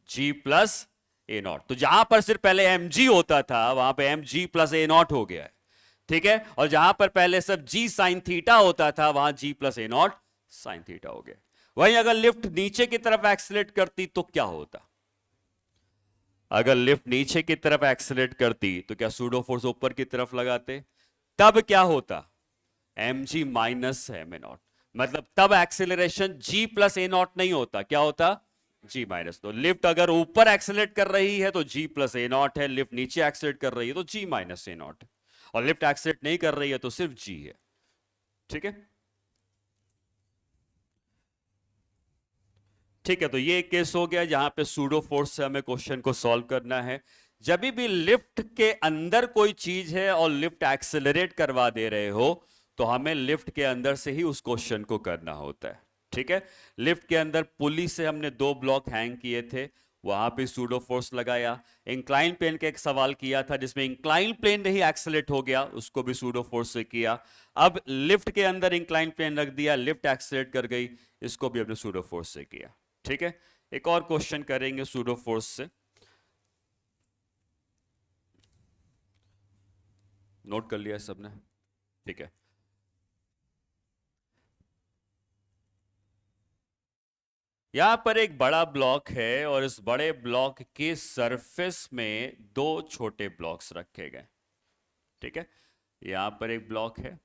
g plus a not. तो जहां पर सिर्फ पहले mg होता था वहां पे mg प्लस ए नॉट हो गया है, ठीक है। और जहां पर पहले सब g साइन थीटा होता था वहां g plus a naught sine theta हो गया। वहीं अगर लिफ्ट नीचे की तरफ एक्सेलरेट करती तो क्या होता? अगर लिफ्ट नीचे की तरफ एक्सेलरेट करती तो क्या सूडो फोर्स ऊपर की तरफ लगाते? तब क्या होता? mg minus ma not. मतलब तब acceleration g plus a not नहीं होता, क्या होता? g minus. तो लिफ्ट अगर ऊपर एक्सेलरेट कर रही है तो g प्लस ए नॉट है, लिफ्ट नीचे एक्सेलरेट कर रही है तो g माइनस ए नॉट है, और लिफ्ट एक्सेलरेट नहीं कर रही है तो सिर्फ g है, ठीक है। ठीक है, तो ये एक केस हो गया जहां पे सूडो फोर्स से हमें क्वेश्चन को सॉल्व करना है। जब भी लिफ्ट के अंदर कोई चीज है और लिफ्ट एक्सेलरेट करवा दे रहे हो तो हमें लिफ्ट के अंदर से ही उस क्वेश्चन को करना होता है, ठीक है। लिफ्ट के अंदर पुली से हमने 2 ब्लॉक हैंग किए थे, वहां पे सूडो फोर्स लगाया। इंक्लाइन प्लेन का एक सवाल किया था जिसमें इंक्लाइन प्लेन नहीं एक्सेलरेट हो गया, उसको भी सूडो फोर्स से किया। अब लिफ्ट के अंदर इंक्लाइन प्लेन रख दिया, लिफ्ट एक्सेलरेट कर गई, इसको भी हमने सूडो फोर्स से किया, ठीक है। एक और क्वेश्चन करेंगे सूडो फोर्स से, नोट कर लिया सबने? ठीक है। यहां पर एक बड़ा ब्लॉक है और इस बड़े ब्लॉक के सरफेस में 2 छोटे ब्लॉक्स रखे गए, ठीक है। यहां पर एक ब्लॉक है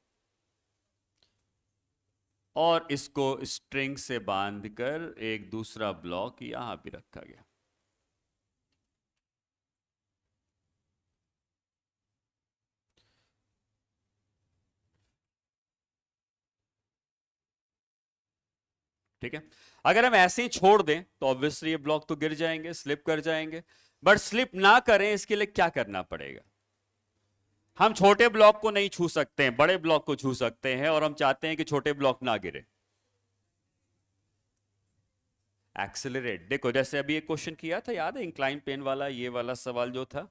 और इसको स्ट्रिंग से बांधकर एक दूसरा ब्लॉक यहां भी रखा गया। ठीक है, अगर हम ऐसे ही छोड़ दें तो ऑब्वियसली ये ब्लॉक तो गिर जाएंगे, स्लिप कर जाएंगे। बट स्लिप ना करें इसके लिए क्या करना पड़ेगा? हम छोटे ब्लॉक को नहीं छू सकते हैं, बड़े ब्लॉक को छू सकते हैं, और हम चाहते हैं कि छोटे ब्लॉक ना गिरे। एक्सेलरेट, देखो जैसे अभी एक क्वेश्चन किया था, याद है इंक्लाइन प्लेन वाला, ये वाला सवाल जो था,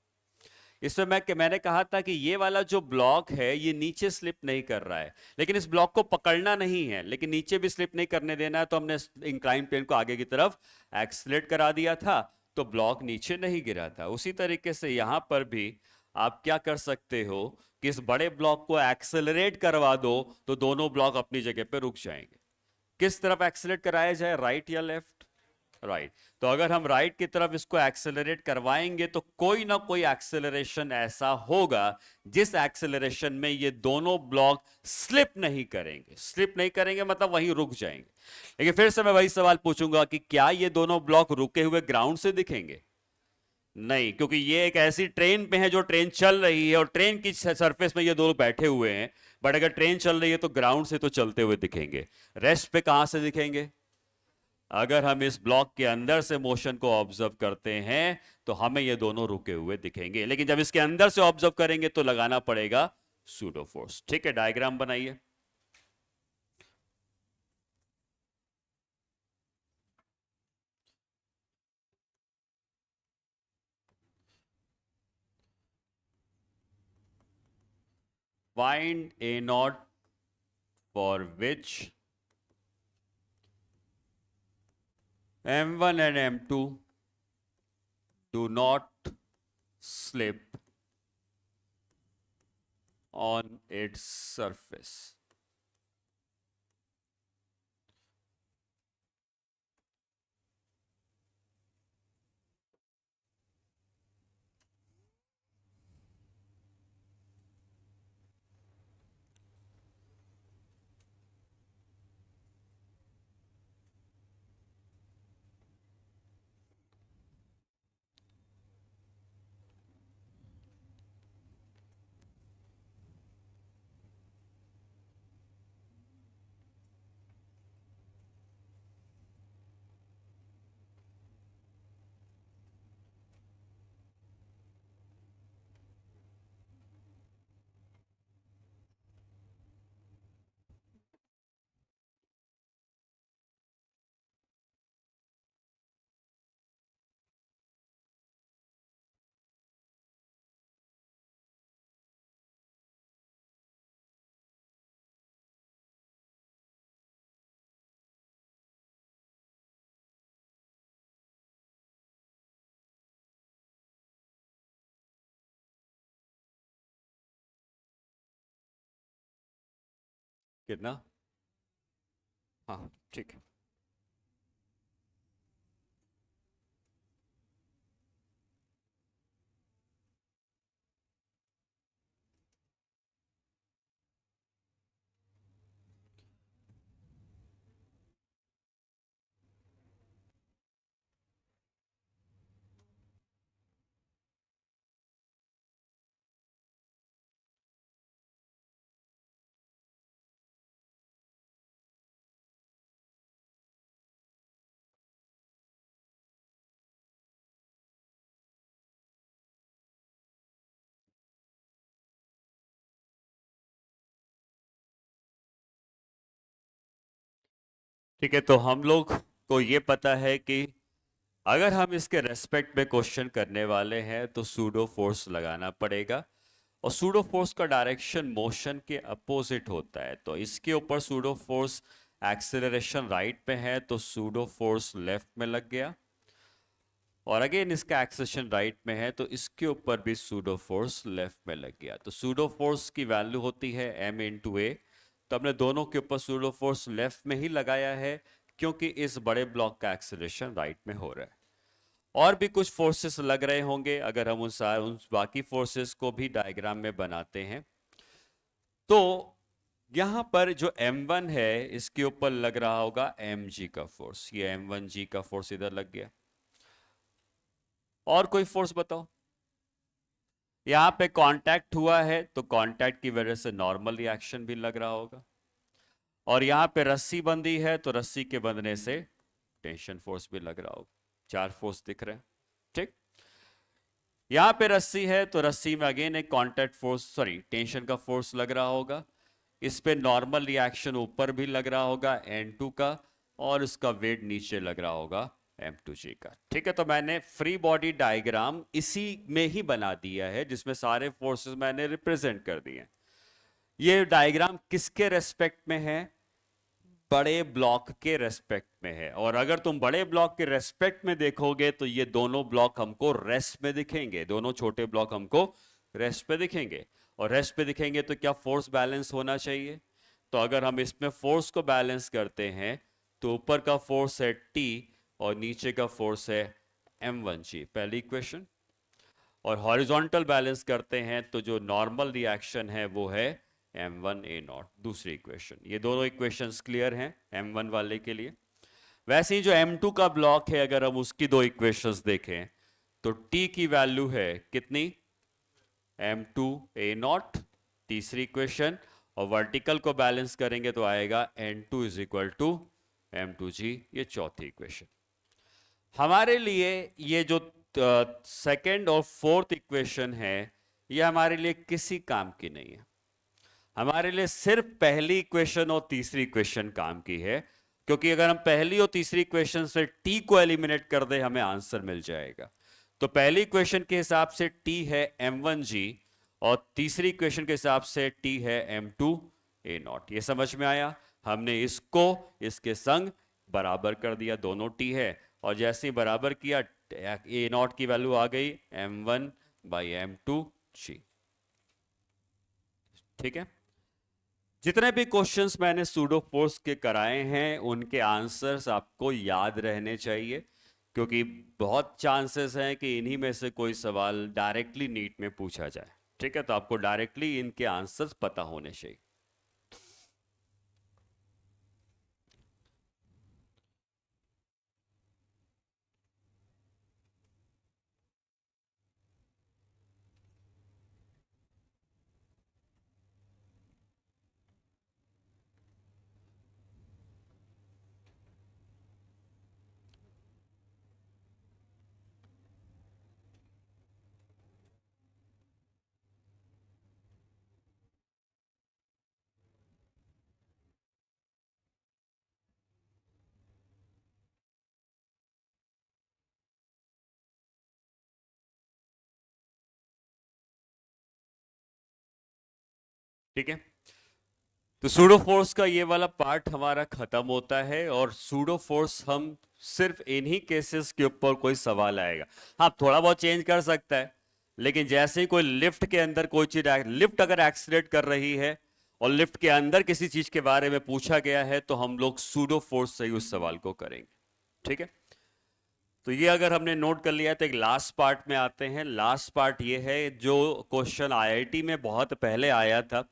इसमें मैंने कहा था कि ये वाला जो ब्लॉक है ये नीचे स्लिप नहीं कर रहा है, लेकिन इस ब्लॉक को पकड़ना नहीं है, लेकिन नीचे भी स्लिप नहीं करने देना है, तो हमने इंक्लाइन प्लेन को आगे की तरफ एक्सेलरेट करा दिया था, तो ब्लॉक नीचे नहीं गिरा था। उसी तरीके से यहां पर भी आप क्या कर सकते हो कि इस बड़े ब्लॉक को एक्सेलरेट करवा दो तो दोनों ब्लॉक अपनी जगह पे रुक जाएंगे। किस तरफ एक्सेलरेट कराया जाए, राइट या लेफ्ट? राइट। तो अगर हम राइट की तरफ इसको एक्सेलरेट करवाएंगे तो कोई ना कोई एक्सेलरेशन ऐसा होगा जिस एक्सेलरेशन में ये दोनों ब्लॉक स्लिप नहीं करेंगे। स्लिप नहीं करेंगे मतलब वहीं रुक जाएंगे। लेकिन फिर से मैं वही सवाल पूछूंगा कि क्या ये दोनों ब्लॉक रुके हुए ग्राउंड से दिखेंगे? नहीं, क्योंकि ये एक ऐसी ट्रेन पे है जो ट्रेन चल रही है और ट्रेन की सरफेस में ये दोनों बैठे हुए हैं। बट अगर ट्रेन चल रही है तो ग्राउंड से तो चलते हुए दिखेंगे, रेस्ट पे कहां से दिखेंगे? अगर हम इस ब्लॉक के अंदर से मोशन को ऑब्जर्व करते हैं तो हमें ये दोनों रुके हुए दिखेंगे, लेकिन जब इसके अंदर से ऑब्जर्व करेंगे तो लगाना पड़ेगा सूडो फोर्स। ठीक है, डायग्राम बनाइए। Find A naught for which M1 and M2 do not slip on its surface. कितना? हाँ, ठीक है। ठीक है, तो हम लोग को ये पता है कि अगर हम इसके रेस्पेक्ट में क्वेश्चन करने वाले हैं तो सूडो फोर्स लगाना पड़ेगा, और सूडो फोर्स का डायरेक्शन मोशन के अपोजिट होता है। तो इसके ऊपर सूडो फोर्स एक्सेलरेशन राइट में है तो सूडो फोर्स लेफ्ट में लग गया, और अगेन इसका एक्सेलरेशन राइट में है तो इसके ऊपर भी सूडो फोर्स लेफ्ट में लग गया। तो सूडो फोर्स की वैल्यू होती है m इंटू ए। तो हमने दोनों के ऊपर सूडो फोर्स लेफ्ट में ही लगाया है क्योंकि इस बड़े ब्लॉक का एक्सेलरेशन राइट में हो रहा है। और भी कुछ फोर्सेस लग रहे होंगे, अगर हम उन बाकी फोर्सेस को भी डायग्राम में बनाते हैं तो यहां पर जो m1 है इसके ऊपर लग रहा होगा mg का फोर्स, ये m1g का फोर्स इधर लग गया। और कोई फोर्स बताओ? यहां पे कांटेक्ट हुआ है तो कांटेक्ट की वजह से नॉर्मल रिएक्शन भी लग रहा होगा, और यहां पे रस्सी बंधी है तो रस्सी के बंधने से टेंशन फोर्स भी लग रहा होगा। 4 फोर्स दिख रहे हैं। ठीक, यहां पे रस्सी है तो रस्सी में अगेन एक कांटेक्ट फोर्स, सॉरी टेंशन का फोर्स लग रहा होगा। इस पे नॉर्मल रिएक्शन ऊपर भी लग रहा होगा N2 का, और इसका वेट नीचे लग रहा होगा M2G का। ठीक है, तो मैंने फ्री बॉडी डायग्राम इसी में ही बना दिया है जिसमें सारे फोर्सेस मैंने रिप्रेजेंट कर दिए। ये डायग्राम किसके रेस्पेक्ट में है? बड़े ब्लॉक के रेस्पेक्ट में है। और अगर तुम बड़े ब्लॉक के रेस्पेक्ट में देखोगे तो ये दोनों ब्लॉक हमको रेस्ट में दिखेंगे, दोनों छोटे ब्लॉक हमको रेस्ट पे दिखेंगे। और रेस्ट पे दिखेंगे तो क्या फोर्स बैलेंस होना चाहिए। तो अगर हम इसमें फोर्स को बैलेंस करते हैं तो ऊपर का फोर्स है T और नीचे का फोर्स है M1G, पहली इक्वेशन। और हॉरिजॉन्टल बैलेंस करते हैं तो जो नॉर्मल रिएक्शन है वो है m1a0, दूसरी इक्वेशन। ये दोनों इक्वेशंस क्लियर हैं m1 वाले के लिए। वैसे ही जो m2 का ब्लॉक है अगर हम उसकी दो इक्वेशंस देखें तो t की वैल्यू है कितनी? m2a0, तीसरी इक्वेशन। और वर्टिकल को बैलेंस करेंगे तो आएगा n2 is equal to M2G, ये चौथी इक्वेशन। हमारे लिए ये जो सेकंड और फोर्थ इक्वेशन है, ये हमारे लिए किसी काम की नहीं है। हमारे लिए सिर्फ पहली इक्वेशन और तीसरी इक्वेशन काम की है, क्योंकि अगर हम पहली और तीसरी इक्वेशन से t को एलिमिनेट कर दे हमें आंसर मिल जाएगा। तो पहली इक्वेशन के हिसाब से t है m1g और तीसरी इक्वेशन के हिसाब से t है m2a0। ये समझ में आया? हमने इसको इसके संग बराबर कर दिया, दोनों t है, और जैसे ही बराबर किया a0 की वैल्यू आ गई m1/m2g। ठीक है। जितने भी क्वेश्चंस मैंने सूडो फोर्स के कराए हैं उनके आंसर्स आपको याद रहने चाहिए, क्योंकि बहुत चांसेस हैं कि इन्हीं में से कोई सवाल डायरेक्टली नीट में पूछा जाए। ठीक है, तो आपको डायरेक्टली इनके आंसर्स पता होने चाहिए। ठीक है, तो सूडो फोर्स का ये वाला पार्ट हमारा खत्म होता है, और सूडो फोर्स हम सिर्फ इन्हीं केसेस के ऊपर कोई सवाल आएगा। हाँ, थोड़ा बहुत चेंज कर सकता है, लेकिन जैसे ही कोई लिफ्ट के अंदर कोई चीज, लिफ्ट अगर एक्सीलरेट कर रही है और लिफ्ट के अंदर किसी चीज के बारे में पूछा गया है, तो हम लोग सूडो फोर्स से ही उस सवाल को करेंगे। ठीक है, तो ये अगर हमने नोट कर लिया तो एक लास्ट पार्ट में आते हैं। लास्ट पार्ट ये है जो क्वेश्चन आईआईटी में बहुत पहले आया था,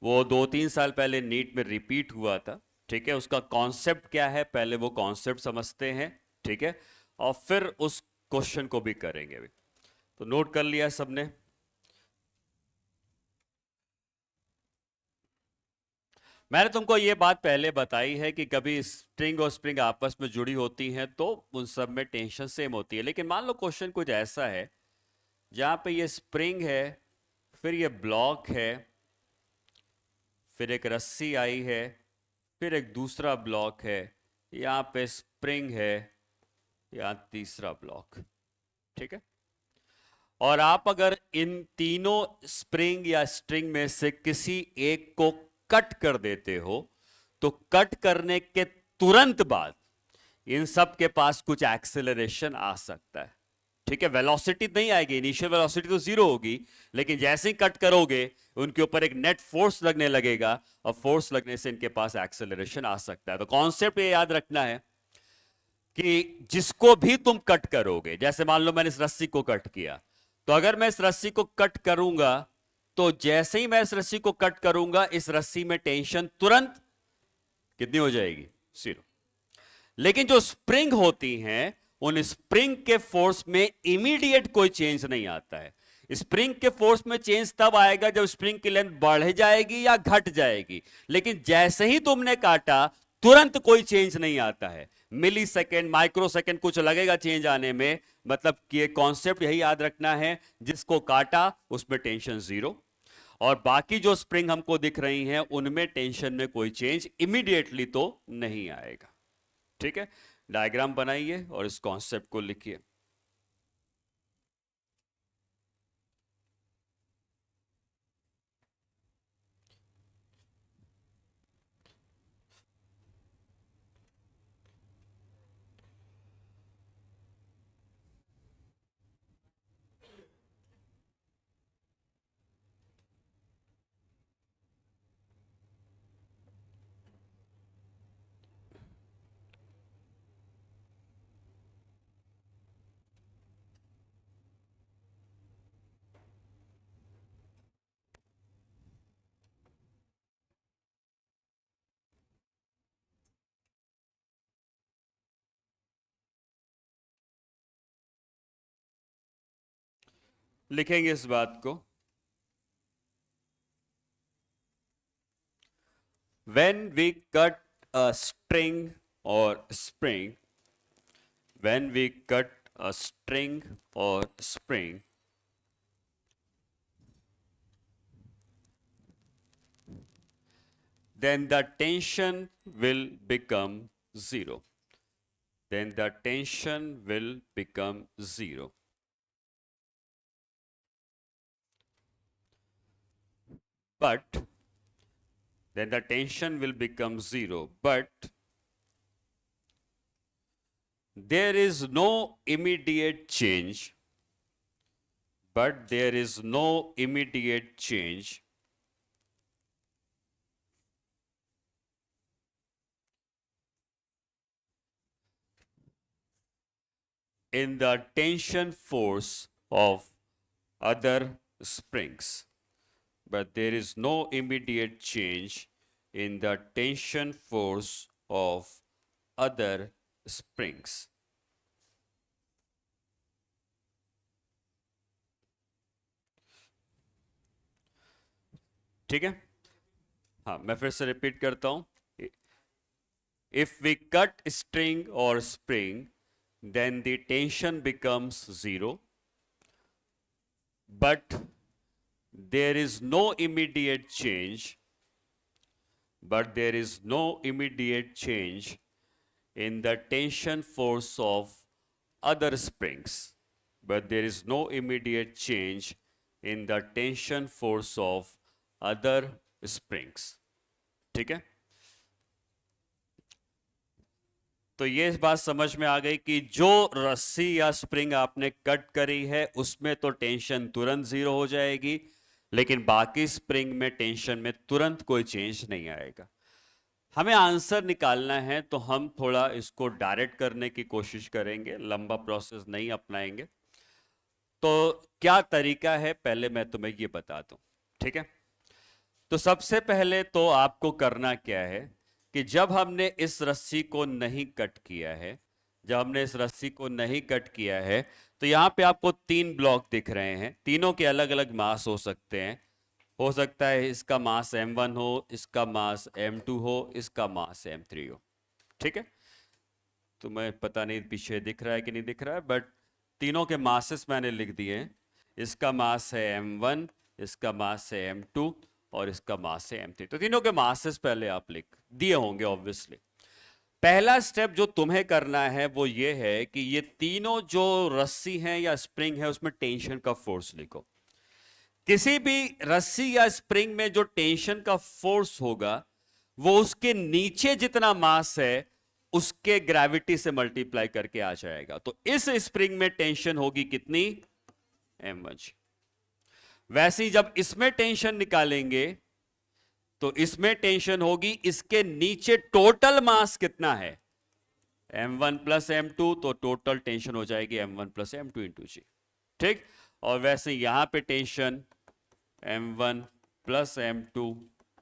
वो 2-3 साल पहले नीट में रिपीट हुआ था। ठीक है, उसका कॉन्सेप्ट क्या है, पहले वो कॉन्सेप्ट समझते हैं। ठीक है, और फिर उस क्वेश्चन को भी करेंगे अभी। तो नोट कर लिया सबने? मैंने तुमको ये बात पहले बताई है कि कभी स्ट्रिंग और स्प्रिंग आपस में जुड़ी होती हैं तो उन सब में टेंशन सेम होती है। लेकिन मान लो क्वेश्चन कुछ ऐसा है जहां पे ये स्प्रिंग है, फिर ये ब्लॉक है, फिर एक रस्सी आई है, फिर एक दूसरा ब्लॉक है, यहाँ पे स्प्रिंग है, यहाँ तीसरा ब्लॉक। ठीक है, और आप अगर इन तीनों स्प्रिंग या स्ट्रिंग में से किसी एक को कट कर देते हो, तो कट करने के तुरंत बाद इन सब के पास कुछ एक्सेलरेशन आ सकता है। ठीक है, वेलोसिटी नहीं आएगी, इनिशियल वेलोसिटी तो जीरो होगी, लेकिन जैसे ही कट करोगे उनके ऊपर एक नेट फोर्स लगने लगेगा, और फोर्स लगने से इनके पास एक्सेलरेशन आ सकता है। तो कॉन्सेप्ट ये याद रखना है कि जिसको भी तुम कट करोगे, जैसे मान लो मैंने इस रस्सी को कट किया, तो अगर मैं इस रस्सी को कट करूंगा, तो जैसे ही मैं इस रस्सी को कट करूंगा, इस रस्सी में टेंशन तुरंत कितनी हो जाएगी? 0। लेकिन जो स्प्रिंग होती हैं, उन स्प्रिंग के फोर्स में इमीडिएट कोई चेंज नहीं आता है। स्प्रिंग के फोर्स में चेंज तब आएगा जब स्प्रिंग की लेंथ बढ़ जाएगी या घट जाएगी, लेकिन जैसे ही तुमने काटा तुरंत कोई चेंज नहीं आता है। मिली सेकेंड, माइक्रो सेकेंड कुछ लगेगा चेंज आने में। मतलब कि कॉन्सेप्ट यही याद रखना है, जिसको काटा उसमें टेंशन 0, और बाकी जो स्प्रिंग हमको दिख रही हैं उनमें टेंशन में कोई चेंज इमीडिएटली तो नहीं आएगा। ठीक है, डायग्राम बनाइए और इस कॉन्सेप्ट को लिखिए। लिखेंगे इस बात को, when we cut a string or spring, when we cut a string or spring, then the tension will become zero. Then the tension will become zero. But then the tension will become zero. But there is no immediate change. But there is no immediate change in the tension force of other springs. But there is no immediate change in the tension force of other springs. ठीक है? हाँ, मैं फिर से repeat करता हूं. If we cut string or spring, then the tension becomes zero. But there is no immediate change. But there is no immediate change in the tension force of other springs. But there is no immediate change in the tension force of other springs. ठीक है? तो ये बात समझ में आ गई कि जो रस्सी या स्प्रिंग आपने कट करी है उसमें तो टेंशन तुरंत जीरो हो जाएगी, लेकिन बाकी स्प्रिंग में टेंशन में तुरंत कोई चेंज नहीं आएगा. हमें आंसर निकालना है तो हम थोड़ा इसको डायरेक्ट करने की कोशिश करेंगे, लंबा प्रोसेस नहीं अपनाएंगे. तो क्या तरीका है पहले मैं तुम्हें ये बता दूं. ठीक है? तो सबसे पहले तो आपको करना क्या है कि जब हमने इस रस्सी को नहीं कट किया है, जब हमने इस रस्सी को नहीं कट किया है, तो यहां पे आपको 3 ब्लॉक दिख रहे हैं. तीनों के अलग अलग मास हो सकते हैं. हो सकता है इसका मास m1 हो, इसका मास m2 हो, इसका मास m3 हो. ठीक है? तुम्हें पता नहीं पीछे दिख रहा है कि नहीं दिख रहा है, बट तीनों के मासेस मैंने लिख दिए हैं. इसका मास है m1, इसका मास है m2 और इसका मास है m3. तो तीनों के मासेस पहले आप लिख दिए होंगे ऑब्वियसली. पहला स्टेप जो तुम्हें करना है वो ये है कि ये तीनों जो रस्सी हैं या स्प्रिंग है उसमें टेंशन का फोर्स लिखो. किसी भी रस्सी या स्प्रिंग में जो टेंशन का फोर्स होगा वो उसके नीचे जितना मास है उसके ग्रेविटी से मल्टीप्लाई करके आ जाएगा. तो इस स्प्रिंग में टेंशन होगी कितनी? m1. वैसे ही जब इसमें टेंशन निकालेंगे तो इसमें टेंशन होगी इसके नीचे टोटल मास कितना है? m1 plus m2. तो टोटल टेंशन हो जाएगी m1 प्लस m2 इंटू जी. ठीक? और वैसे यहां पे tension m1 plus m2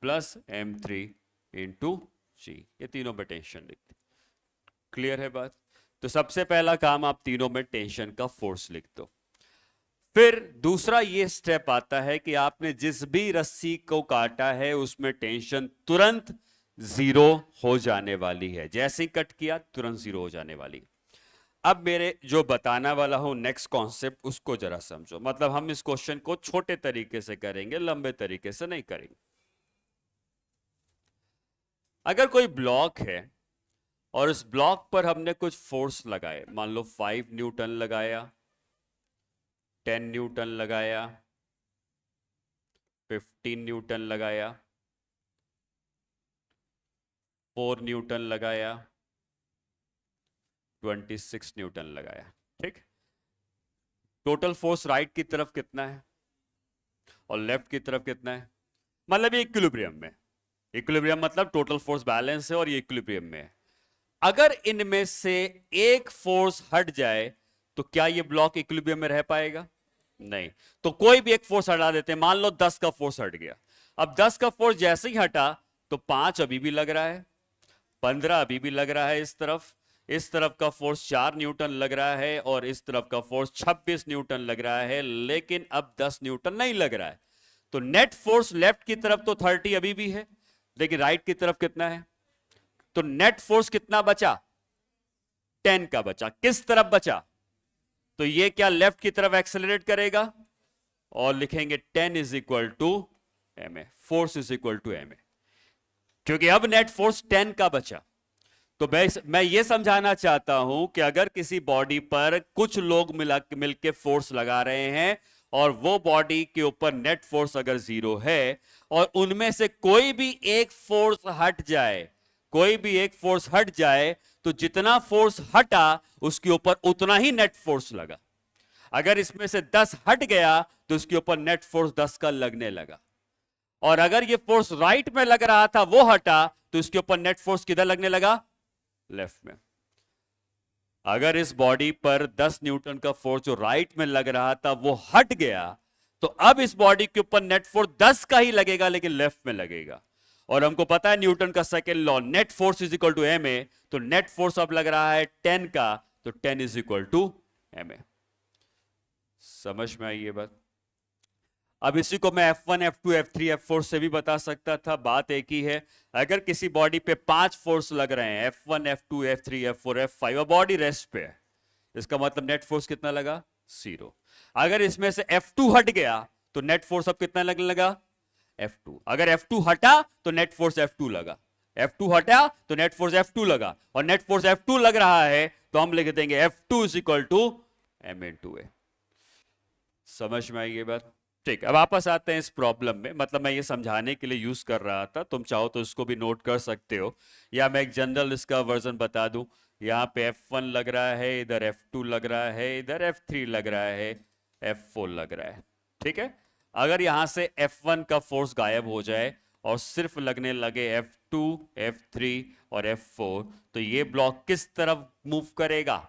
plus m3 into g. ये तीनों में टेंशन लिखते. क्लियर है बात? तो सबसे पहला काम आप तीनों में टेंशन का फोर्स लिख दो. फिर दूसरा ये स्टेप आता है कि आपने जिस भी रस्सी को काटा है उसमें टेंशन तुरंत जीरो हो जाने वाली है. जैसे ही कट किया तुरंत जीरो हो जाने वाली है. अब मेरे जो बताने वाला हूं नेक्स्ट कॉन्सेप्ट उसको जरा समझो. मतलब हम इस क्वेश्चन को छोटे तरीके से करेंगे, लंबे तरीके से नहीं करेंगे. अगर कोई ब्लॉक है और इस ब्लॉक पर हमने कुछ फोर्स लगाए, मान लो 5 न्यूटन लगाया, 10 न्यूटन लगाया, 15 न्यूटन लगाया, 4 न्यूटन लगाया, 26 न्यूटन लगाया. ठीक? टोटल फोर्स राइट की तरफ कितना है और लेफ्ट की तरफ कितना है? मतलब ये इक्विलिब्रियम में. इक्विलिब्रियम मतलब टोटल फोर्स बैलेंस है और ये इक्विलिब्रियम में है. अगर इनमें से एक फोर्स हट जाए तो क्या ये ब्लॉक इक्विलिब्रियम में रह पाएगा? नहीं. तो कोई भी एक फोर्स हटा देते हैं. मान लो 10 का फोर्स हट गया. अब 10 का फोर्स जैसे ही हटा तो 5 अभी भी लग रहा है, 15 अभी भी लग रहा है. इस तरफ का फोर्स 4 न्यूटन लग रहा है और इस तरफ का फोर्स 26 न्यूटन लग रहा है, लेकिन अब 10 न्यूटन नहीं लग रहा है. तो नेट फोर्स लेफ्ट की तरफ तो 30 अभी भी है, लेकिन राइट की तरफ कितना है? तो नेट फोर्स कितना बचा? 10 का बचा। किस तरफ बचा? तो ये क्या लेफ्ट की तरफ एक्सेलरेट करेगा और लिखेंगे 10 is equal to m a, force is equal to m a, क्योंकि अब नेट फोर्स 10 का बचा। तो मैं ये समझाना चाहता हूं कि अगर किसी बॉडी पर कुछ लोग मिलके फोर्स लगा रहे हैं और वो बॉडी के ऊपर नेट फोर्स अगर 0 है और उनमें से कोई भी एक फोर्स हट जाए, कोई भी एक फोर्स हट जाए, तो जितना फोर्स हटा उसके ऊपर उतना ही नेट फोर्स लगा। अगर इसमें से 10 हट गया तो उसके ऊपर नेट फोर्स 10 का लगने लगा, और अगर ये फोर्स राइट में लग रहा था वो हटा तो इसके ऊपर नेट फोर्स किधर लगने लगा? लेफ्ट में। अगर इस बॉडी पर 10 न्यूटन का फोर्स जो राइट में लग रहा था वो हट गया तो अब इस बॉडी के ऊपर नेट फोर्स 10 का ही लगेगा लेकिन लेफ्ट में लगेगा। और हमको पता है न्यूटन का second law, net force is equal to m a, तो नेट फोर्स अब लग रहा है 10 का, तो 10 is equal to m a. समझ में आई ये बात? अब इसी को मैं F1, F2, F3, F4 से भी बता सकता था, बात एक ही है। अगर किसी बॉडी पे 5 फोर्स लग रहे हैं, F1, F2, F3, F4, F5, और बॉडी रेस्ट पे है, इसका मतलब नेट फोर्स कितना लगा? 0। अगर इसमें से F2 हट गया तो नेट फोर्स अब कितना लगने लगा? F2। अगर F2 हटा तो नेट फोर्स F2 लगा, F2 हटा तो नेट फोर्स F2 लगा, और नेट फोर्स F2 लग रहा है तो हम लिख देंगे F2 is equal to M into A। समझ में आई ये बात? ठीक, अब वापस आते हैं इस प्रॉब्लम में। मतलब मैं ये समझाने के लिए यूज कर रहा था, तुम चाहो तो इसको भी नोट कर सकते हो, या मैं एक जनरल इसका वर्जन बता दूं। यहाँ पे F1 लग रहा है, इधर F2 लग रहा है, इधर F3 लग रहा है, F4 लग रहा है। ठीक है, अगर यहां से F1 का फोर्स गायब हो जाए और सिर्फ लगने लगे F2, F3 और F4, तो ये ब्लॉक किस तरफ मूव करेगा?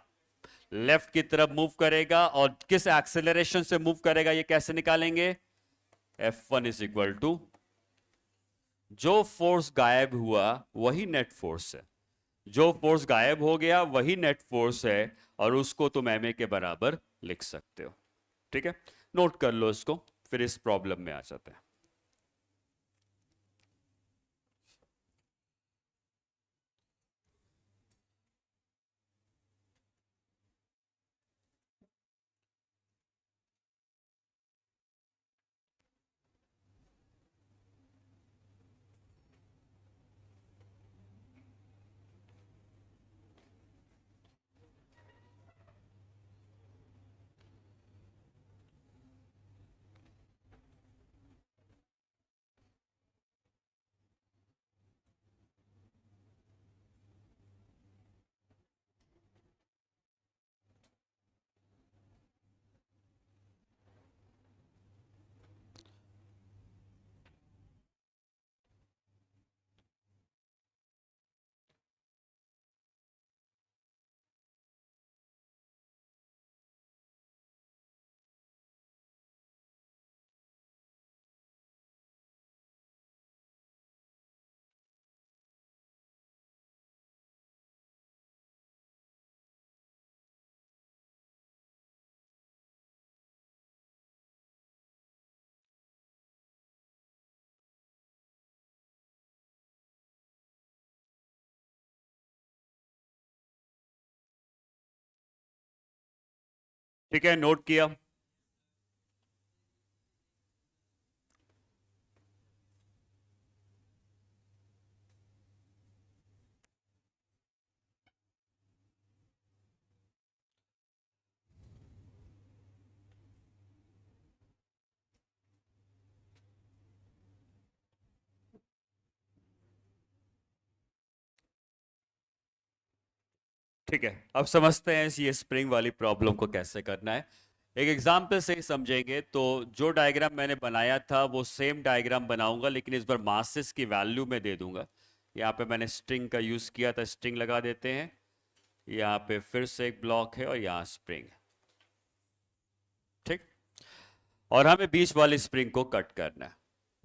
लेफ्ट की तरफ मूव करेगा। और किस एक्सेलरेशन से मूव करेगा ये कैसे निकालेंगे? F1 इज इक्वल टू जो फोर्स गायब हुआ वही नेट फोर्स है, जो फोर्स गायब हो गया वही नेट फोर्स है, और उसको तुम एम ए के बराबर लिख सकते हो। ठीक है, नोट कर लो इसको, फिर इस प्रॉब्लम में आ जाते हैं। ठीक है, नोट किया? ठीक है, अब समझते हैं ये स्प्रिंग वाली प्रॉब्लम को कैसे करना है। एक एग्जाम्पल से ही समझेंगे। तो जो डायग्राम मैंने बनाया था वो सेम डायग्राम बनाऊंगा, लेकिन इस बार मासेस की वैल्यू में दे दूंगा। यहाँ पे मैंने स्ट्रिंग का यूज किया था, स्ट्रिंग लगा देते हैं। यहाँ पे फिर से एक ब्लॉक है और यहाँ स्प्रिंग। ठीक, और हमें बीच वाली स्प्रिंग को कट करना है,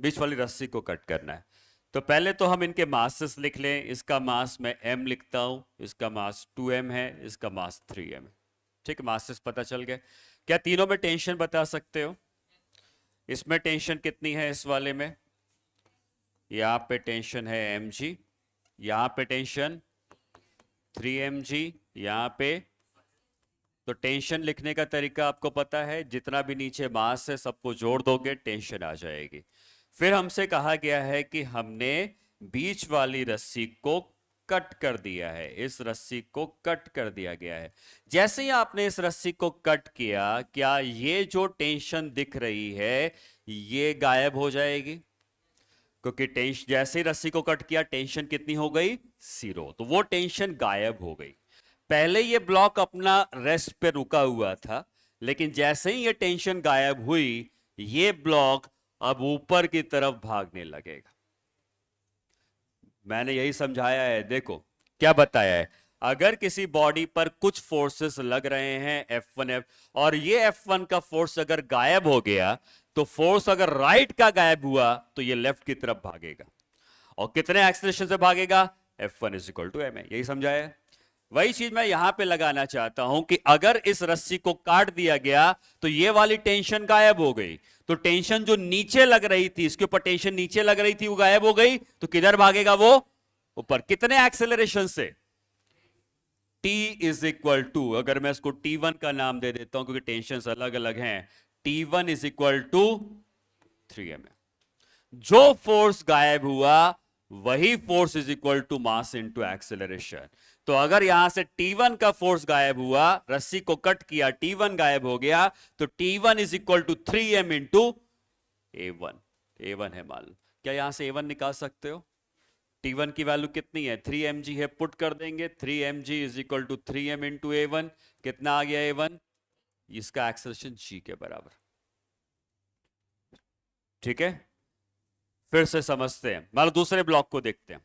बीच वाली रस्सी को कट करना है। तो पहले तो हम इनके मासेस लिख लें। इसका मास मैं m लिखता हूं, इसका मास 2m है, इसका मास 3m है। ठीक, मासेस पता चल गए। क्या तीनों में टेंशन बता सकते हो? इसमें टेंशन कितनी है? इस वाले में यहाँ पे टेंशन है mg, यहां पे टेंशन 3 mg, यहां पे। तो टेंशन लिखने का तरीका आपको पता है, जितना भी नीचे मास है सबको जोड़ दोगे टेंशन आ जाएगी। फिर हमसे कहा गया है कि हमने बीच वाली रस्सी को कट कर दिया है, इस रस्सी को कट कर दिया गया है। जैसे ही आपने इस रस्सी को कट किया, क्या ये जो टेंशन दिख रही है ये गायब हो जाएगी? क्योंकि टेंशन, जैसे ही रस्सी को कट किया टेंशन कितनी हो गई? 0। तो वो टेंशन गायब हो गई। पहले ये ब्लॉक अपना रेस्ट पे रुका हुआ था, लेकिन जैसे ही ये टेंशन गायब हुई ये ब्लॉक अब ऊपर की तरफ भागने लगेगा। मैंने यही समझाया है, देखो क्या बताया है। अगर किसी बॉडी पर कुछ फोर्सेस लग रहे हैं F1 और ये F1 का फोर्स अगर गायब हो गया, तो फोर्स अगर राइट का गायब हुआ तो ये लेफ्ट की तरफ भागेगा। और कितने एक्सेलरेशन से भागेगा? F1 is equal to M है। यही समझाया है। वही चीज मैं यहां पे लगाना चाहता हूं कि अगर इस रस्सी को काट दिया गया तो ये वाली टेंशन गायब हो गई। तो टेंशन जो नीचे लग रही थी, इसके ऊपर टेंशन नीचे लग रही थी, वो गायब हो गई। तो किधर भागेगा वो? ऊपर। कितने एक्सेलरेशन से? T इज इक्वल टू, अगर मैं इसको T1 का नाम दे देता हूं क्योंकि टेंशन अलग अलग हैं, T1 is equal to 3m। जो फोर्स गायब हुआ वही force is equal to mass into acceleration. तो अगर यहां से T1 का फोर्स गायब हुआ, रस्सी को कट किया, T1 गायब हो गया, तो T1 is equal to 3m into A1। A1 है मान लो। क्या यहां से A1 निकाल सकते हो? T1 की वैल्यू कितनी है? 3 mg है, पुट कर देंगे। 3 mg is equal to 3m into A1। कितना आ गया A1? इसका एक्सेलरेशन g के बराबर। ठीक है, फिर से समझते हैं। मान लो दूसरे ब्लॉक को देखते हैं।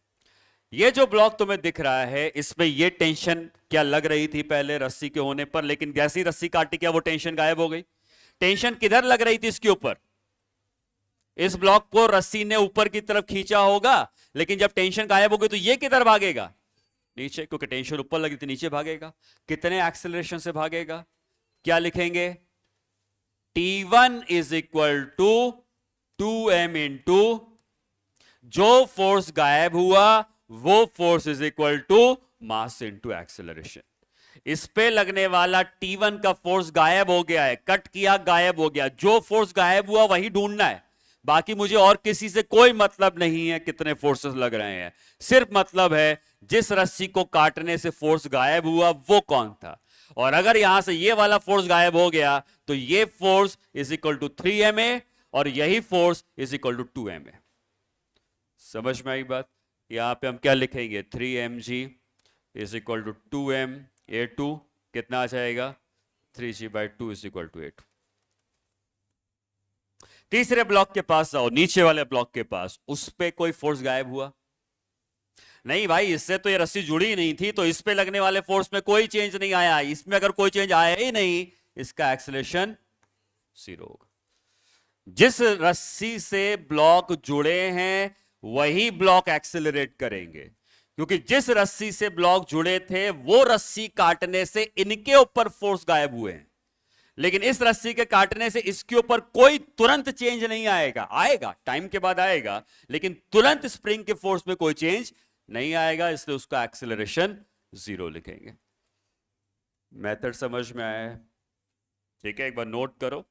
ये जो ब्लॉक तुम्हें दिख रहा है, इसमें ये टेंशन क्या लग रही थी पहले रस्सी के होने पर, लेकिन जैसी रस्सी काटी क्या वो टेंशन गायब हो गई। टेंशन किधर लग रही थी? इसके ऊपर। इस ब्लॉक को रस्सी ने ऊपर की तरफ खींचा होगा, लेकिन जब टेंशन गायब हो गई तो ये किधर भागेगा? नीचे, क्योंकि टेंशन ऊपर लगी थी, नीचे भागेगा। कितने एक्सेलरेशन से भागेगा? क्या लिखेंगे? T1 is equal to 2m into, जो फोर्स गायब हुआ वो force is equal to mass into acceleration. इस पे लगने वाला T1 का फोर्स गायब हो गया है, कट किया गायब हो गया। जो फोर्स गायब हुआ वही ढूंढना है, बाकी मुझे और किसी से कोई मतलब नहीं है कितने फोर्सेस लग रहे हैं। सिर्फ मतलब है जिस रस्सी को काटने से फोर्स गायब हुआ वो कौन था। और अगर यहां से ये वाला फोर्स गायब हो गया तो ये force is equal to 3ma और यही force is equal to 2ma। समझ में आई बात? यहां पे हम क्या लिखेंगे? 3mg is equal to 2m A2। कितना आ जाएगा? 3g/2 is equal to A2। तीसरे ब्लॉक के पास जाओ, नीचे वाले ब्लॉक के पास। उस पे कोई फोर्स गायब हुआ? नहीं भाई, इससे तो ये रस्सी जुड़ी ही नहीं थी, तो इस पे लगने वाले फोर्स में कोई चेंज नहीं आया। इसमें अगर कोई चेंज आया ही नहीं, इसका एक्सेलरेशन 0 होगा। जिस रस्सी से ब्लॉक जुड़े हैं वही ब्लॉक एक्सेलरेट करेंगे, क्योंकि जिस रस्सी से ब्लॉक जुड़े थे वो रस्सी काटने से इनके ऊपर फोर्स गायब हुए हैं, लेकिन इस रस्सी के काटने से इसके ऊपर कोई तुरंत चेंज नहीं आएगा। आएगा, टाइम के बाद आएगा, लेकिन तुरंत स्प्रिंग के फोर्स में कोई चेंज नहीं आएगा, इसलिए उसका एक्सेलरेशन 0 लिखेंगे। मेथड समझ में आया है? ठीक है, एक बार नोट करो।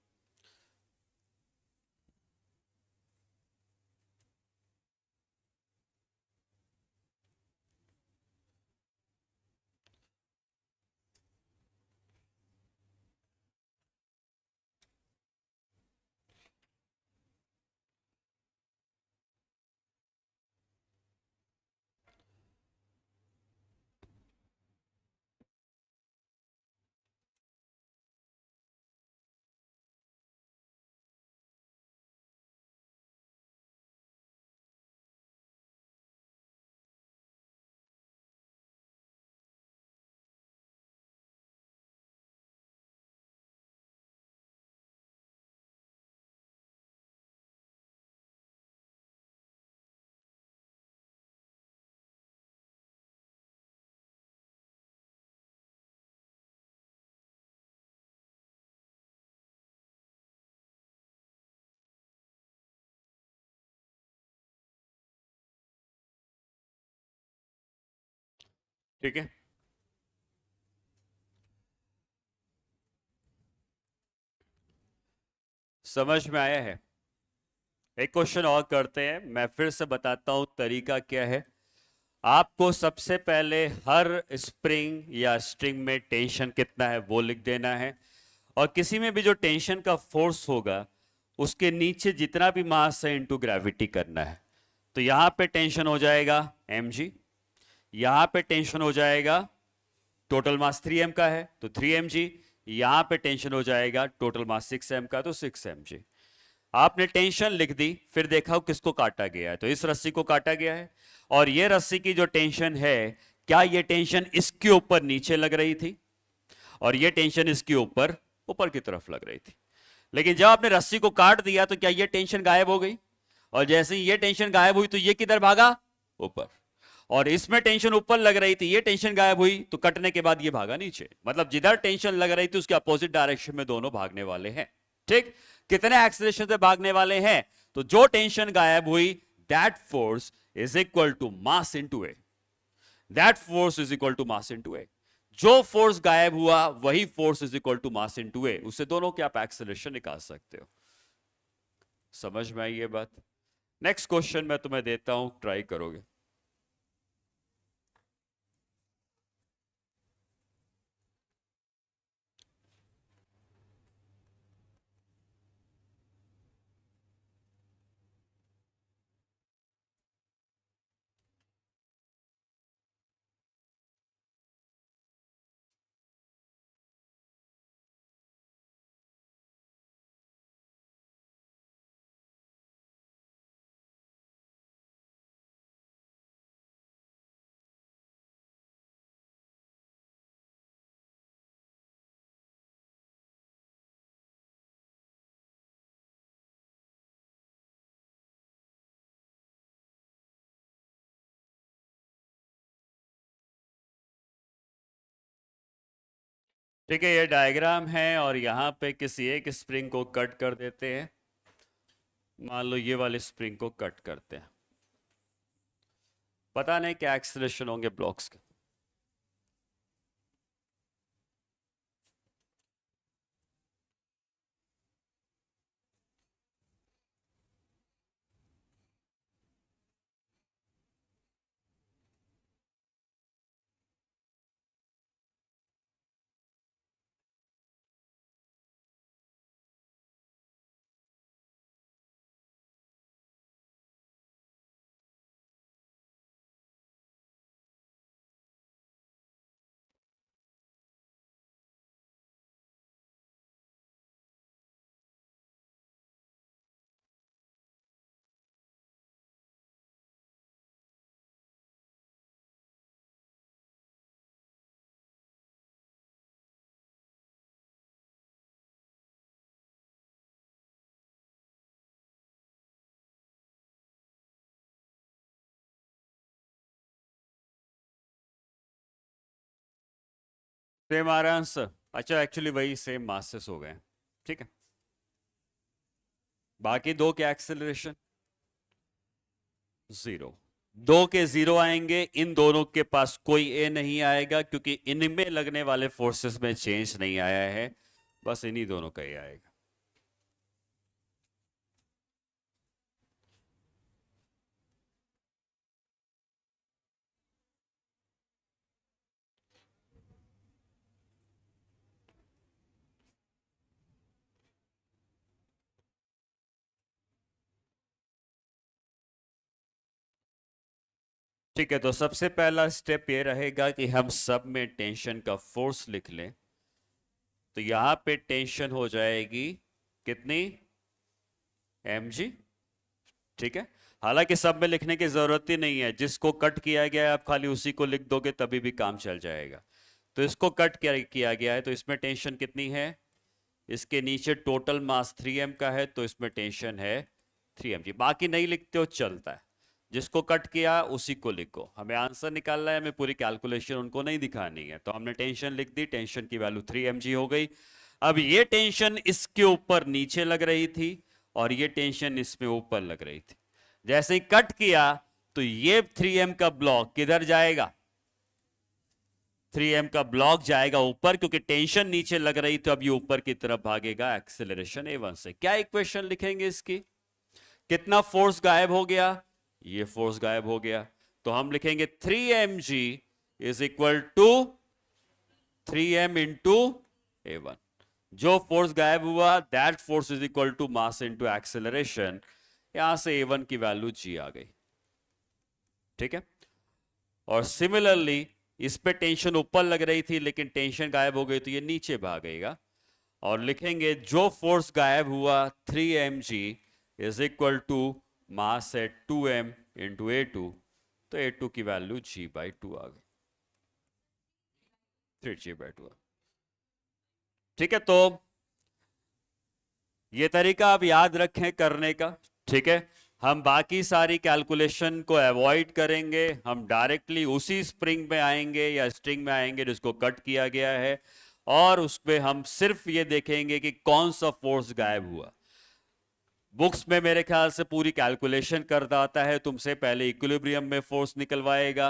ठीक है, समझ में आया है? एक क्वेश्चन और करते हैं, मैं फिर से बताता हूं तरीका क्या है। आपको सबसे पहले हर स्प्रिंग या स्ट्रिंग में टेंशन कितना है वो लिख देना है, और किसी में भी जो टेंशन का फोर्स होगा उसके नीचे जितना भी मास है इनटू ग्रेविटी करना है। तो यहां पे टेंशन हो जाएगा mg, यहां पे टेंशन हो जाएगा, टोटल मास 3m का है तो 3mg, यहां पे टेंशन हो जाएगा टोटल मास 6m का तो 6mg। आपने टेंशन लिख दी, फिर देखा किसको काटा गया है, तो इस रस्सी को काटा गया है, और ये रस्सी की जो टेंशन है, क्या ये टेंशन इसके ऊपर नीचे लग रही थी और ये टेंशन इसके ऊपर ऊपर की तरफ लग रही थी। लेकिन जब आपने रस्सी को काट दिया तो क्या ये टेंशन गायब हो गई, और जैसे ही ये टेंशन गायब हुई तो ये किधर भागा, ऊपर, और इसमें टेंशन ऊपर लग रही थी, ये टेंशन गायब हुई तो कटने के बाद ये भागा नीचे। मतलब जिधर टेंशन लग रही थी उसके अपोजिट डायरेक्शन में दोनों भागने वाले हैं। ठीक, कितने एक्सीलरेशन से भागने वाले हैं, तो जो टेंशन गायब हुई that force is equal to mass into a, that force is equal to mass into a. जो फोर्स गायब हुआ वही force is equal to mass into a, उससे दोनों के आप एक्सीलरेशन निकाल सकते हो। समझ में आई ये बात? नेक्स्ट क्वेश्चन मैं तुम्हें देता हूं, ट्राई करोगे? ठीक है, ये डायग्राम है और यहाँ पे किसी एक स्प्रिंग को कट कर देते हैं। मान लो ये वाले स्प्रिंग को कट करते हैं, पता नहीं क्या एक्सीलरेशन होंगे ब्लॉक्स के। सेम आ रहा है आंसर? अच्छा, एक्चुअली वही सेम मासेस हो गए। ठीक है, बाकी दो के एक्सेलरेशन जीरो, दो के जीरो आएंगे, इन दोनों के पास कोई ए नहीं आएगा क्योंकि इनमें लगने वाले फोर्सेस में चेंज नहीं आया है, बस इन्हीं दोनों का ए आएगा। ठीक है, तो सबसे पहला स्टेप ये रहेगा कि हम सब में टेंशन का फोर्स लिख लें। तो यहां पे टेंशन हो जाएगी कितनी, mg। ठीक है, हालांकि सब में लिखने की जरूरत ही नहीं है, जिसको कट किया गया है आप खाली उसी को लिख दोगे तभी भी काम चल जाएगा। तो इसको कट किया गया है, तो इसमें टेंशन कितनी है, इसके नीचे टोटल मास 3m का है तो इसमें टेंशन है 3mg। बाकी नहीं लिखते हो चलता है, जिसको कट किया उसी को लिखो, हमें आंसर निकालना है, हमें पूरी कैलकुलेशन उनको नहीं दिखानी है। तो हमने टेंशन लिख दी, टेंशन की वैल्यू 3mg हो गई। अब ये टेंशन इसके ऊपर नीचे लग रही थी और ये टेंशन इसमें ऊपर लग रही थी। जैसे ही कट किया तो ये 3m का ब्लॉक किधर जाएगा, 3m का ब्लॉक जाएगा ऊपर, क्योंकि टेंशन नीचे लग रही तो अब ये ऊपर की तरफ भागेगा एक्सेलरेशन a1 से। क्या इक्वेशन लिखेंगे इसकी? कितना फोर्स गायब हो गया? ये फोर्स गायब हो गया, तो हम लिखेंगे 3mg is equal to 3m into a1। जो फोर्स गायब हुआ that force is equal to mass into acceleration. यहां से a1 की वैल्यू g आ गई, ठीक है। और सिमिलरली इस पे टेंशन ऊपर लग रही थी लेकिन टेंशन गायब हो गई तो ये नीचे भागेगा, और लिखेंगे जो फोर्स गायब हुआ 3mg इज इक्वल टू मास है 2m इंटू a2, तो a2 की वैल्यू g/2 आ गई, 3g/2। ठीक है, तो ये तरीका आप याद रखें करने का, ठीक है। हम बाकी सारी कैलकुलेशन को अवॉइड करेंगे, हम डायरेक्टली उसी स्प्रिंग में आएंगे या स्ट्रिंग में आएंगे जिसको कट किया गया है, और उसमें हम सिर्फ ये देखेंगे कि कौन सा फोर्स गायब हुआ। बुक्स में मेरे ख्याल से पूरी कैलकुलेशन करता आता है, तुमसे पहले इक्विलिब्रियम में फोर्स निकलवाएगा,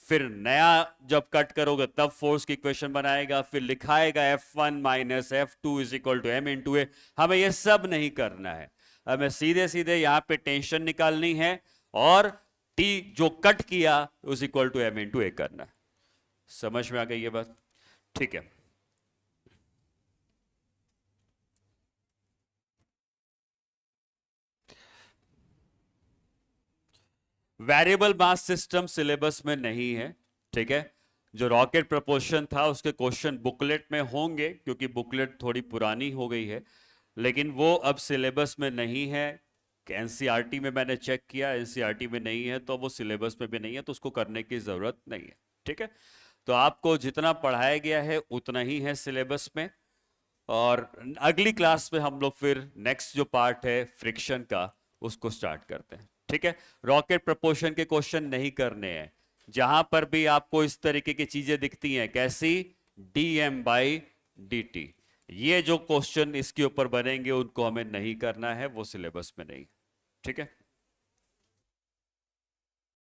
फिर नया जब कट करोगे तब फोर्स की इक्वेशन बनाएगा, फिर लिखाएगा F1 minus F2 is equal to m into a. हमें यह सब नहीं करना है, हमें सीधे सीधे यहां पे टेंशन निकालनी है और T जो कट किया is equal to m into a करना है। समझ में आ गई ये बात? ठीक है। वेरिएबल मास सिस्टम सिलेबस में नहीं है, ठीक है। जो रॉकेट प्रपोर्शन था उसके क्वेश्चन बुकलेट में होंगे, क्योंकि बुकलेट थोड़ी पुरानी हो गई है, लेकिन वो अब सिलेबस में नहीं है। एनसीईआरटी में मैंने चेक किया, एनसीईआरटी में नहीं है, तो वो सिलेबस में भी नहीं है, तो उसको करने की जरूरत नहीं है, ठीक है। तो आपको जितना पढ़ाया गया है उतना ही है सिलेबस में, और अगली क्लास में हम लोग फिर नेक्स्ट जो पार्ट है फ्रिक्शन का उसको स्टार्ट करते हैं, ठीक है। रॉकेट प्रपोर्शन के क्वेश्चन नहीं करने हैं। जहां पर भी आपको इस तरीके की चीजें दिखती हैं, कैसी? dm/dt, ये जो क्वेश्चन इसके ऊपर बनेंगे उनको हमें नहीं करना है, वो सिलेबस में नहीं, ठीक है।